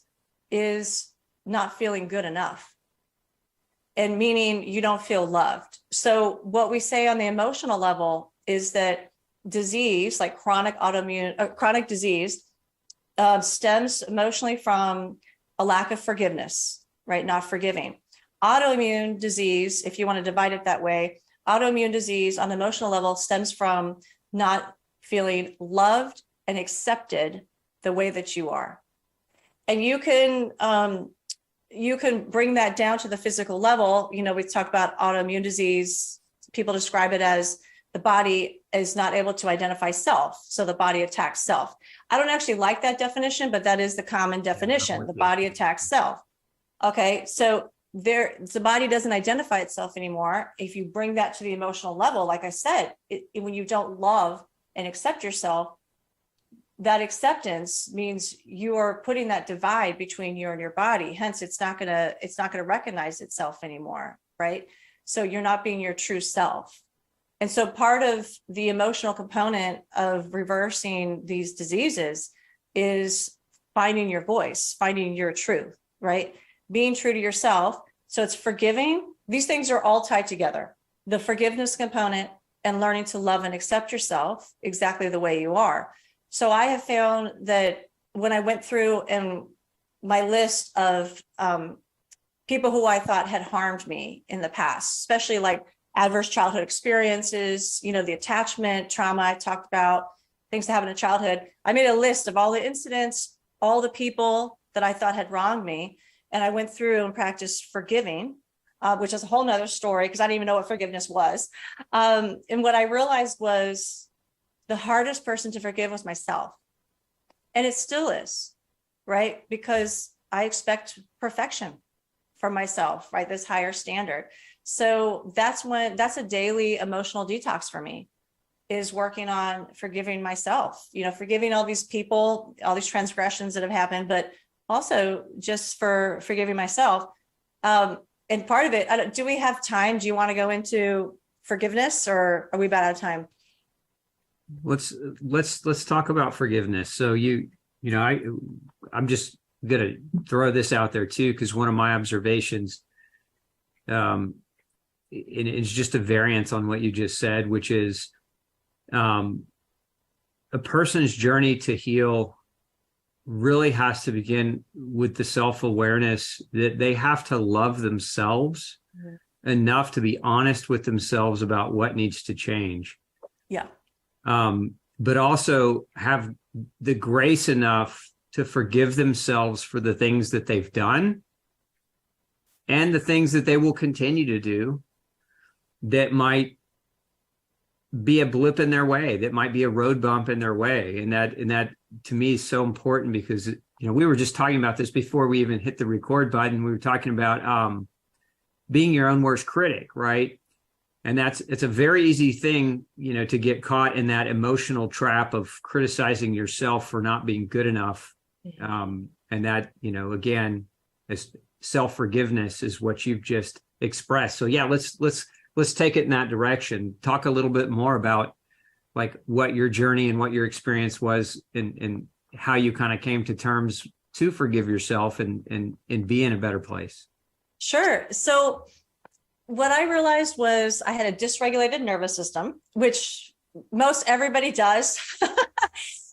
is not feeling good enough. And meaning you don't feel loved. So what we say on the emotional level is that disease, like chronic disease, stems emotionally from a lack of forgiveness, right? Not forgiving. Autoimmune disease, if you want to divide it that way, autoimmune disease on the emotional level stems from not feeling loved and accepted the way that you are. And you can bring that down to the physical level. You know, we talk about autoimmune disease. People describe it as the body is not able to identify self. So the body attacks self. I don't actually like that definition, but that is the common definition. The body attacks self. Okay. So the body doesn't identify itself anymore. If you bring that to the emotional level, like I said, when you don't love and accept yourself, that acceptance means you are putting that divide between you and your body. Hence, it's not gonna recognize itself anymore, right? So you're not being your true self. And so part of the emotional component of reversing these diseases is finding your voice, finding your truth, right? Being true to yourself. So it's forgiving. These things are all tied together. The forgiveness component and learning to love and accept yourself exactly the way you are. So I have found that when I went through and my list of people who I thought had harmed me in the past, especially like adverse childhood experiences, you know, the attachment, trauma I talked about, things that happened in childhood. I made a list of all the incidents, all the people that I thought had wronged me. And I went through and practiced forgiving, which is a whole nother story because I didn't even know what forgiveness was. And what I realized was the hardest person to forgive was myself. And it still is, right? Because I expect perfection from myself, right? This higher standard. So that's a daily emotional detox for me, is working on forgiving myself, you know, forgiving all these people, all these transgressions that have happened, but also just for forgiving myself. And part of it, do we have time? Do you want to go into forgiveness, or are we about out of time? Let's talk about forgiveness. So I'm just gonna throw this out there too, because one of my observations, it's just a variance on what you just said, which is a person's journey to heal really has to begin with the self-awareness that they have to love themselves enough to be honest with themselves about what needs to change. Yeah. But also have the grace enough to forgive themselves for the things that they've done and the things that they will continue to do that might be a blip in their way, that might be a road bump in their way. And that to me is so important because, you know, we were just talking about this before we even hit the record button. We were talking about being your own worst critic, right? And it's a very easy thing, you know, to get caught in that emotional trap of criticizing yourself for not being good enough. And that, you know, again, as self-forgiveness is what you've just expressed. So yeah, let's take it in that direction. Talk a little bit more about like what your journey and what your experience was and how you kind of came to terms to forgive yourself and be in a better place. Sure. So what I realized was I had a dysregulated nervous system, which most everybody does.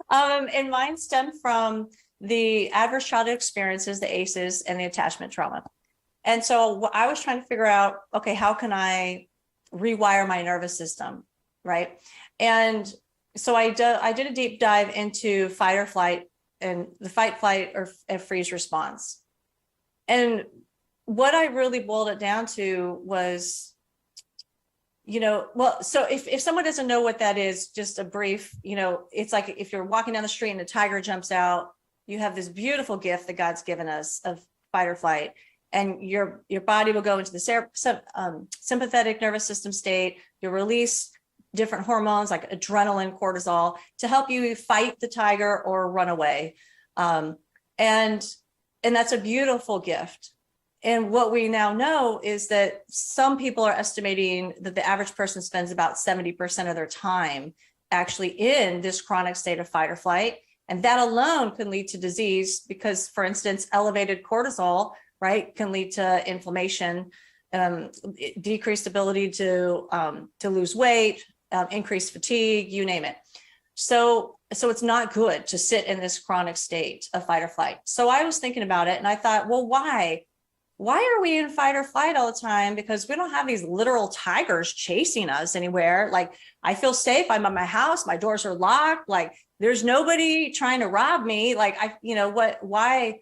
And mine stemmed from the adverse childhood experiences, the ACEs, and the attachment trauma. And so I was trying to figure out, okay, how can I rewire my nervous system, right? And so I did a deep dive into fight or flight and the fight, flight, or freeze response. And what I really boiled it down to was, so if someone doesn't know what that is, just a brief, it's like if you're walking down the street and a tiger jumps out, you have this beautiful gift that God's given us of fight or flight, and your body will go into the sympathetic nervous system state. You'll release different hormones like adrenaline, cortisol, to help you fight the tiger or run away. And that's a beautiful gift. And what we now know is that some people are estimating that the average person spends about 70% of their time actually in this chronic state of fight or flight. And that alone can lead to disease because, for instance, elevated cortisol, right, can lead to inflammation, decreased ability to lose weight, increased fatigue, you name it. So it's not good to sit in this chronic state of fight or flight. So I was thinking about it and I thought, well, why are we in fight or flight all the time? Because we don't have these literal tigers chasing us anywhere. Like, I feel safe. I'm at my house. My doors are locked. Like, there's nobody trying to rob me. Like, why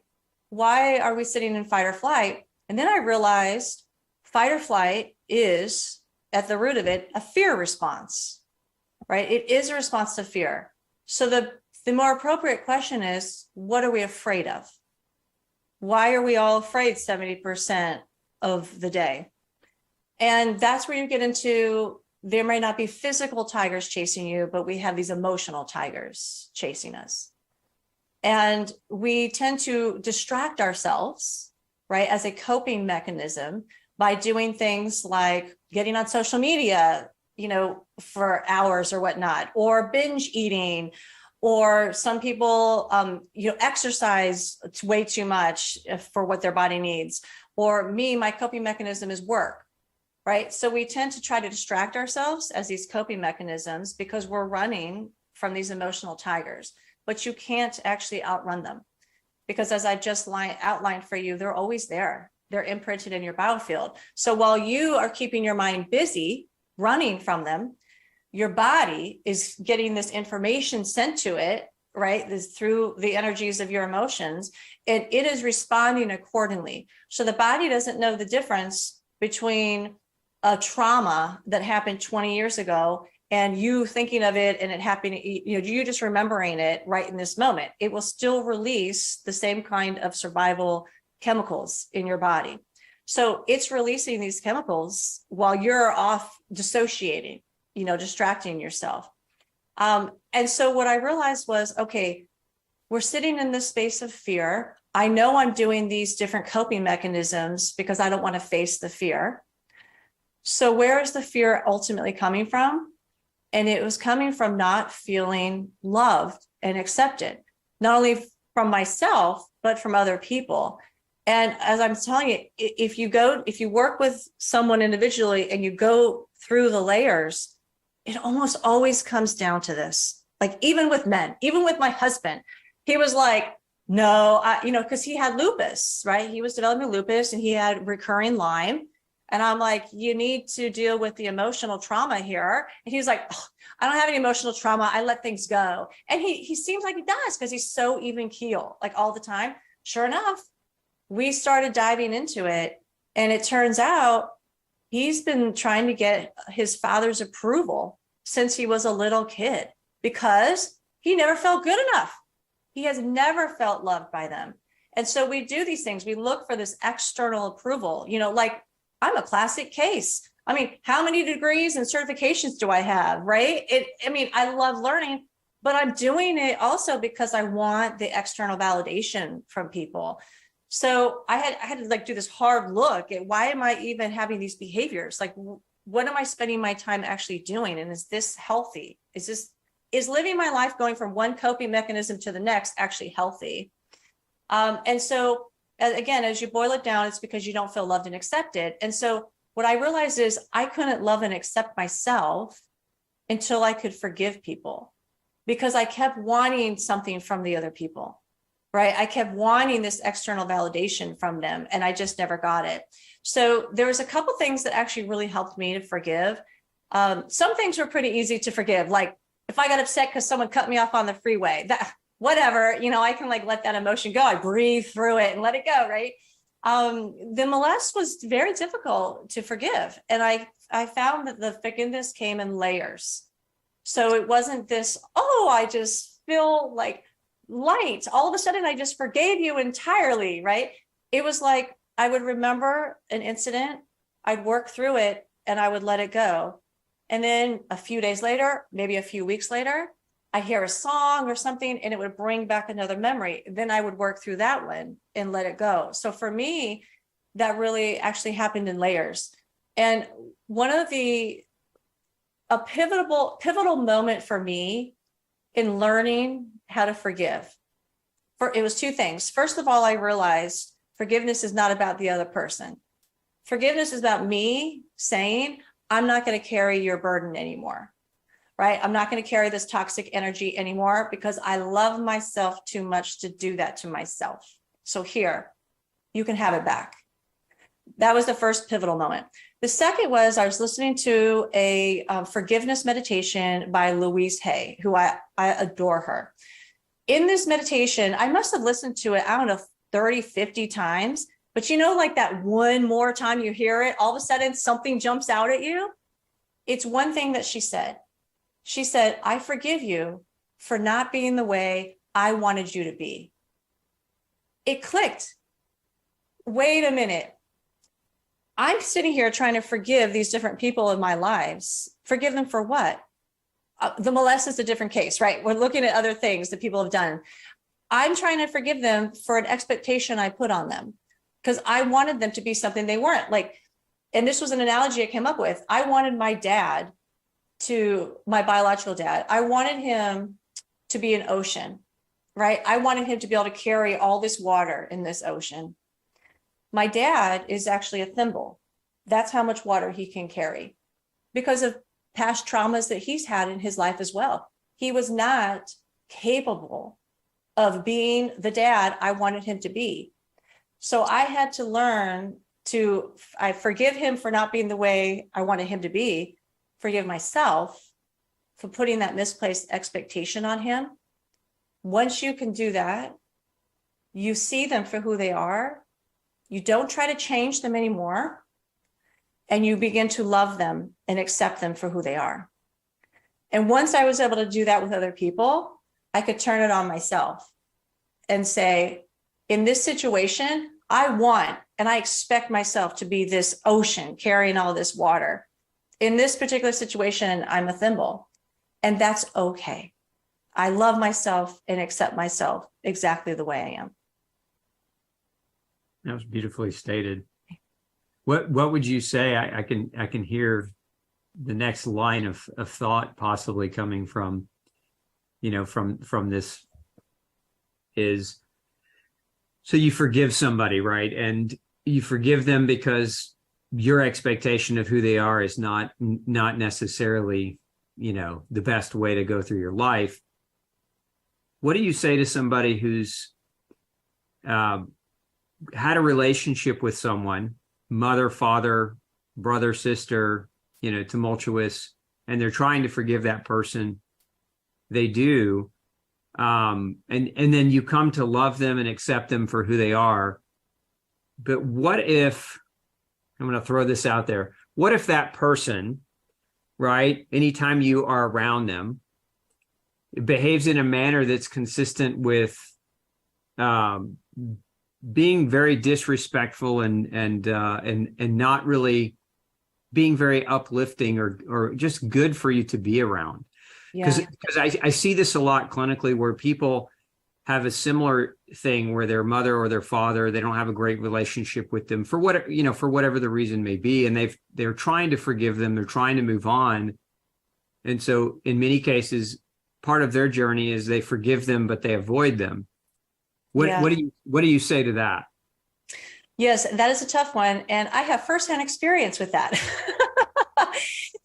are we sitting in fight or flight? And then I realized fight or flight is, at the root of it, a fear response, right? It is a response to fear. So the more appropriate question is, what are we afraid of? Why are we all afraid 70% of the day? And that's where you get into, there may not be physical tigers chasing you, but we have these emotional tigers chasing us. And we tend to distract ourselves, right, as a coping mechanism by doing things like getting on social media, for hours or whatnot, or binge eating, or some people, exercise way too much for what their body needs. Or me, my coping mechanism is work, right? So we tend to try to distract ourselves as these coping mechanisms because we're running from these emotional tigers, but you can't actually outrun them because, as I just outlined for you, they're always there. They're imprinted in your biofield. So while you are keeping your mind busy running from them, your body is getting this information sent to it, right? This through the energies of your emotions, and it is responding accordingly. So the body doesn't know the difference between a trauma that happened 20 years ago and you thinking of it and it happening, you just remembering it right in this moment. It will still release the same kind of survival chemicals in your body. So it's releasing these chemicals while you're off dissociating, distracting yourself. And so what I realized was, okay, we're sitting in this space of fear. I know I'm doing these different coping mechanisms because I don't want to face the fear. So where is the fear ultimately coming from? And it was coming from not feeling loved and accepted, not only from myself, but from other people. And as I'm telling you, if you work with someone individually and you go through the layers, it almost always comes down to this. Like, even with men, even with my husband, he was like, no, because he had lupus, right? He was developing lupus and he had recurring Lyme. And I'm like, you need to deal with the emotional trauma here. And he was like, oh, I don't have any emotional trauma. I let things go. And he seems like he does because he's so even keel, like all the time. Sure enough, we started diving into it. And it turns out he's been trying to get his father's approval since he was a little kid because he never felt good enough. He has never felt loved by them. And so we do these things. We look for this external approval, like I'm a classic case. I mean, how many degrees and certifications do I have, right? I love learning, but I'm doing it also because I want the external validation from people. So I had to do this hard look at why am I even having these behaviors? Like, what am I spending my time actually doing? And is this healthy? Is living my life going from one coping mechanism to the next actually healthy? And so again, as you boil it down, it's because you don't feel loved and accepted. And so what I realized is I couldn't love and accept myself until I could forgive people because I kept wanting something from the other people. right? I kept wanting this external validation from them, and I just never got it. So there was a couple things that actually really helped me to forgive. Some things were pretty easy to forgive. Like if I got upset because someone cut me off on the freeway, that whatever, I can like let that emotion go. I breathe through it and let it go, right? The molest was very difficult to forgive. And I found that the forgiveness came in layers. So it wasn't this, oh, I just feel like light. All of a sudden, I just forgave you entirely, right? It was like I would remember an incident, I'd work through it, and I would let it go. And then a few days later, maybe a few weeks later, I hear a song or something, and it would bring back another memory. Then I would work through that one and let it go. So for me, that really actually happened in layers. And a pivotal moment for me in learning how to forgive, it was two things. First of all, I realized forgiveness is not about the other person. Forgiveness is about me saying, I'm not going to carry your burden anymore, right? I'm not going to carry this toxic energy anymore because I love myself too much to do that to myself. So here, you can have it back. That was the first pivotal moment. The second was I was listening to a forgiveness meditation by Louise Hay, who I adore her. In this meditation, I must have listened to it, I don't know, 30, 50 times. But like that one more time you hear it, all of a sudden something jumps out at you. It's one thing that she said. She said, I forgive you for not being the way I wanted you to be. It clicked. Wait a minute. I'm sitting here trying to forgive these different people in my lives. Forgive them for what? The molest is a different case, right? We're looking at other things that people have done. I'm trying to forgive them for an expectation I put on them because I wanted them to be something they weren't. Like, and this was an analogy I came up with. I wanted my biological dad, I wanted him to be an ocean, right? I wanted him to be able to carry all this water in this ocean. My dad is actually a thimble. That's how much water he can carry because of past traumas that he's had in his life as well. He was not capable of being the dad I wanted him to be. So I had to learn I forgive him for not being the way I wanted him to be, forgive myself for putting that misplaced expectation on him. Once you can do that, you see them for who they are. You don't try to change them anymore. And you begin to love them and accept them for who they are. And once I was able to do that with other people, I could turn it on myself and say, in this situation, I want and I expect myself to be this ocean carrying all this water. In this particular situation, I'm a thimble, and that's okay. I love myself and accept myself exactly the way I am. That was beautifully stated. What would you say? I can hear the next line of thought possibly coming from, from this is, so you forgive somebody, right? And you forgive them because your expectation of who they are is not necessarily, the best way to go through your life. What do you say to somebody who's had a relationship with someone, mother, father, brother, sister, tumultuous, and they're trying to forgive that person? They do. And then you come to love them and accept them for who they are. But what if, I'm going to throw this out there, what if that person, right, anytime you are around them, behaves in a manner that's consistent with being very disrespectful and not really being very uplifting or just good for you to be around? Because I see this a lot clinically where people have a similar thing where their mother or their father, they don't have a great relationship with them for whatever the reason may be, and they're trying to forgive them, they're trying to move on, and so in many cases, part of their journey is they forgive them but they avoid them. What do you say to that? Yes, that is a tough one, and I have firsthand experience with that,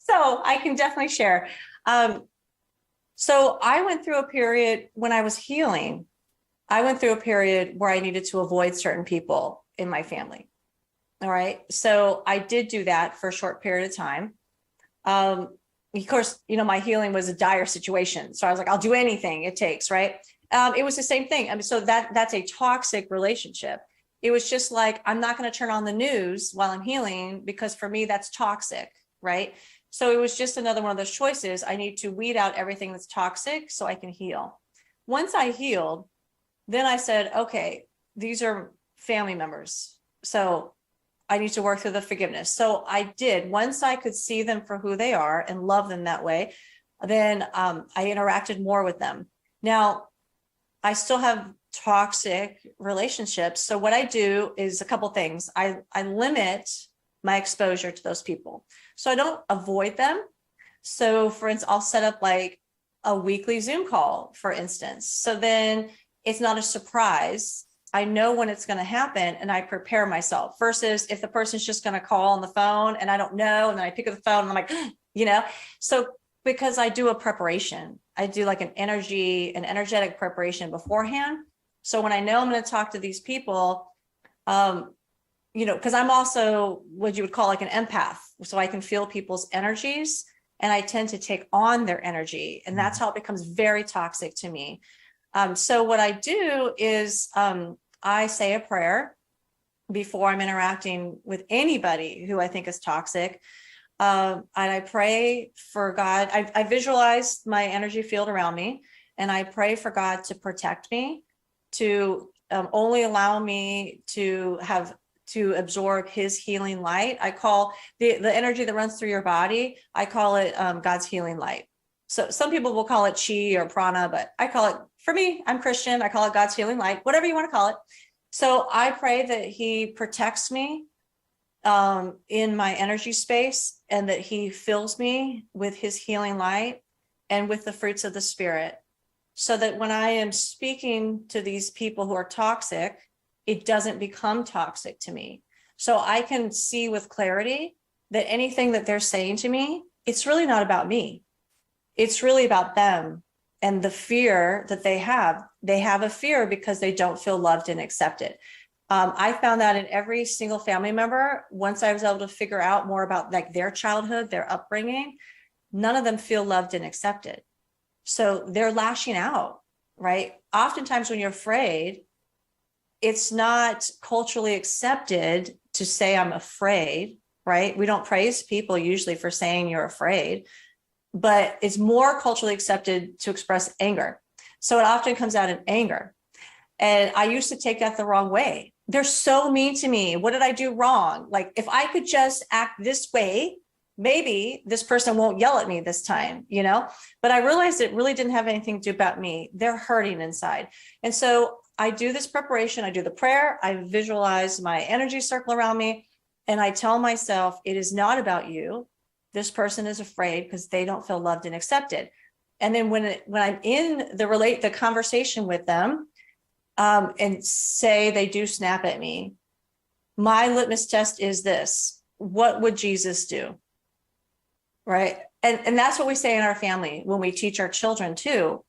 so I can definitely share. So I went through a period when I was healing I went through a period where I needed to avoid certain people in my family. All right. So I did do that for a short period of time. Of course, my healing was a dire situation. So I was like, I'll do anything it takes. Right. It was the same thing. I mean, so that's a toxic relationship. It was just like, I'm not going to turn on the news while I'm healing, because for me, that's toxic. Right. So it was just another one of those choices. I need to weed out everything that's toxic so I can heal. Once I healed, then I said, okay, these are family members. So I need to work through the forgiveness. So I did. Once I could see them for who they are and love them that way, then I interacted more with them. Now, I still have toxic relationships. So what I do is a couple things. I limit my exposure to those people. So I don't avoid them. So for instance, I'll set up like a weekly Zoom call, for instance. So then it's not a surprise. I know when it's going to happen and I prepare myself, versus if the person's just going to call on the phone and I don't know, and then I pick up the phone and I'm like, so because I do a preparation, I do like an energetic preparation beforehand. So when I know I'm going to talk to these people, because I'm also what you would call like an empath. So I can feel people's energies and I tend to take on their energy. And that's how it becomes very toxic to me. So what I do is I say a prayer before I'm interacting with anybody who I think is toxic. And I pray for God. I visualize my energy field around me, and I pray for God to protect me, to only allow me to absorb his healing light. I call the energy that runs through your body, I call it God's healing light. So some people will call it chi or prana, but I call it, for me, I'm Christian, I call it God's healing light, whatever you want to call it. So I pray that he protects me in my energy space, and that he fills me with his healing light and with the fruits of the spirit, so that when I am speaking to these people who are toxic, it doesn't become toxic to me. So I can see with clarity that anything that they're saying to me, it's really not about me. It's really about them and the fear that they have. They have a fear because they don't feel loved and accepted. I found that in every single family member. Once I was able to figure out more about like their childhood, their upbringing, none of them feel loved and accepted. So they're lashing out, right? Oftentimes when you're afraid, it's not culturally accepted to say I'm afraid, right? We don't praise people usually for saying you're afraid, but it's more culturally accepted to express anger. So it often comes out in anger. And I used to take that the wrong way. They're so mean to me. What did I do wrong? Like, if I could just act this way, maybe this person won't yell at me this time, But I realized it really didn't have anything to do about me. They're hurting inside. And so I do this preparation. I do the prayer. I visualize my energy circle around me. And I tell myself, it is not about you. This person is afraid because they don't feel loved and accepted. And then when I'm in the conversation with them, and say they do snap at me, my litmus test is this: what would Jesus do? Right. And that's what we say in our family when we teach our children too,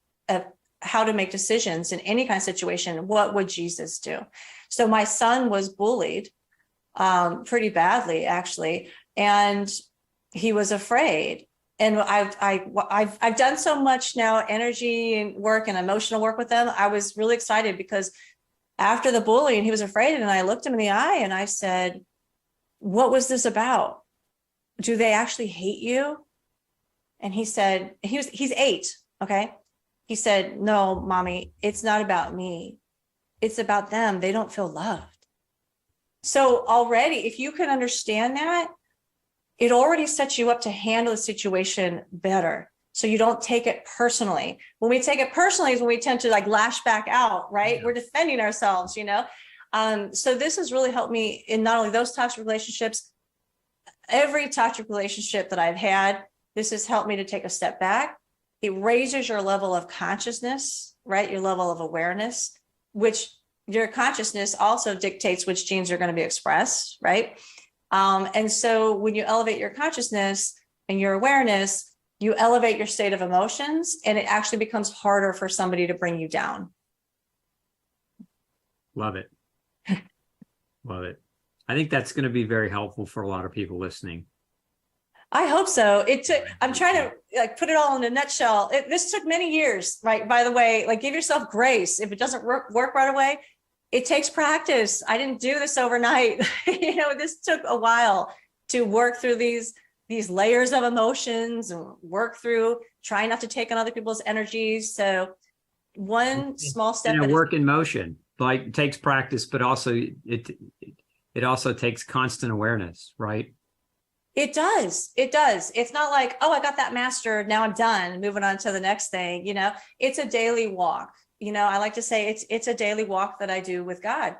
how to make decisions in any kind of situation. What would Jesus do? So my son was bullied pretty badly, actually, and he was afraid. And I've done so much now, energy work and emotional work with them. I was really excited because after the bullying, he was afraid. And I looked him in the eye and I said, what was this about? Do they actually hate you? And he said, he's 8. Okay. He said, no, mommy, it's not about me. It's about them. They don't feel loved. So already, if you can understand that, it already sets you up to handle the situation better. So you don't take it personally. When we take it personally is when we tend to like lash back out, right? Yeah. We're defending ourselves, So this has really helped me in not only those toxic relationships, every toxic relationship that I've had. This has helped me to take a step back. It raises your level of consciousness, right? Your level of awareness, which your consciousness also dictates which genes are going to be expressed, right? And so when you elevate your consciousness and your awareness, you elevate your state of emotions, and it actually becomes harder for somebody to bring you down. Love it. Love it. I think that's going to be very helpful for a lot of people listening. I hope so. I'm trying to put it all in a nutshell. This took many years, right? By the way, give yourself grace. If it doesn't work right away, it takes practice. I didn't do this overnight. This took a while to work through these layers of emotions and work through trying not to take on other people's energies. So one small step. And a work in motion, it takes practice, but also it also takes constant awareness, right? It does. It's not like, oh, I got that mastered, now I'm done, moving on to the next thing. It's a daily walk. I like to say it's a daily walk that I do with God.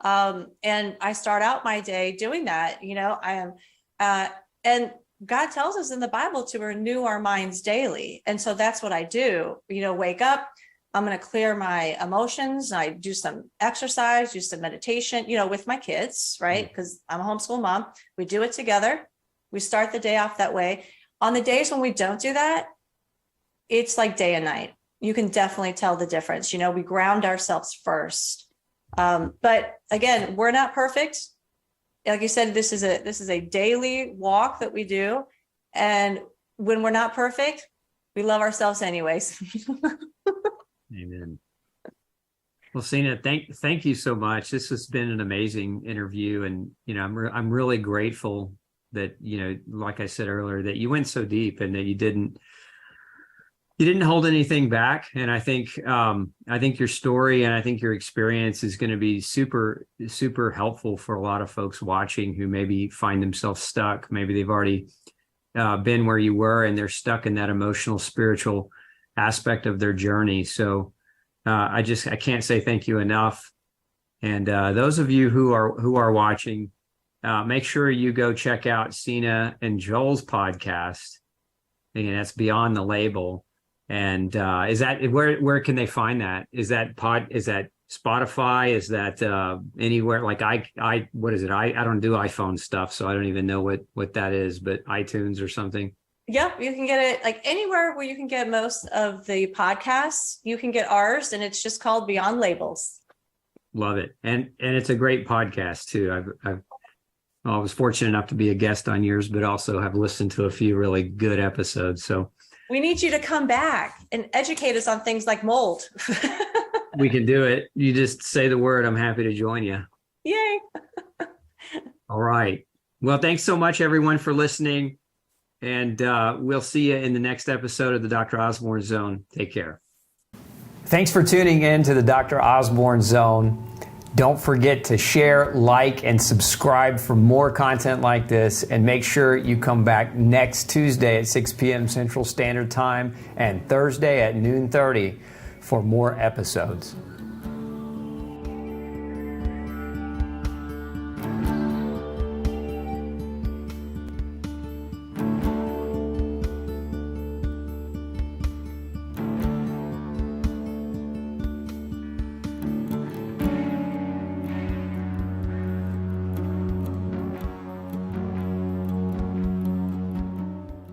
And I start out my day doing that. And God tells us in the Bible to renew our minds daily. And so that's what I do. Wake up, I'm going to clear my emotions. I do some exercise, do some meditation, with my kids, right? Because I'm a homeschool mom. We do it together. We start the day off that way. On the days when we don't do that, it's like day and night. You can definitely tell the difference. We ground ourselves first. But again, we're not perfect. Like you said, this is a daily walk that we do. And when we're not perfect, we love ourselves anyways. Amen. Well, Sina, thank you so much. This has been an amazing interview. And, I'm really grateful that, like I said earlier, that you went so deep and that you didn't hold anything back. And I think your story and I think your experience is going to be super, super helpful for a lot of folks watching who maybe find themselves stuck. Maybe they've already been where you were and they're stuck in that emotional, spiritual aspect of their journey. So I can't say thank you enough. And those of you who are watching, make sure you go check out Sina and Joel's podcast. Again, that's Beyond the Label. And is that where can they find that? Is that Spotify? Is that anywhere? What is it? I don't do iPhone stuff, so I don't even know what that is, but iTunes or something. Yeah, you can get it anywhere where you can get most of the podcasts. You can get ours, and it's just called Beyond Labels. Love it, and it's a great podcast too. I was fortunate enough to be a guest on yours, but also have listened to a few really good episodes. So we need you to come back and educate us on things like mold. We can do it. You just say the word. I'm happy to join you. Yay. All right. Well, thanks so much, everyone, for listening. And we'll see you in the next episode of the Dr. Osborne Zone. Take care. Thanks for tuning in to the Dr. Osborne Zone. Don't forget to share, like, and subscribe for more content like this. And make sure you come back next Tuesday at 6 p.m. Central Standard Time and Thursday at noon 30 for more episodes.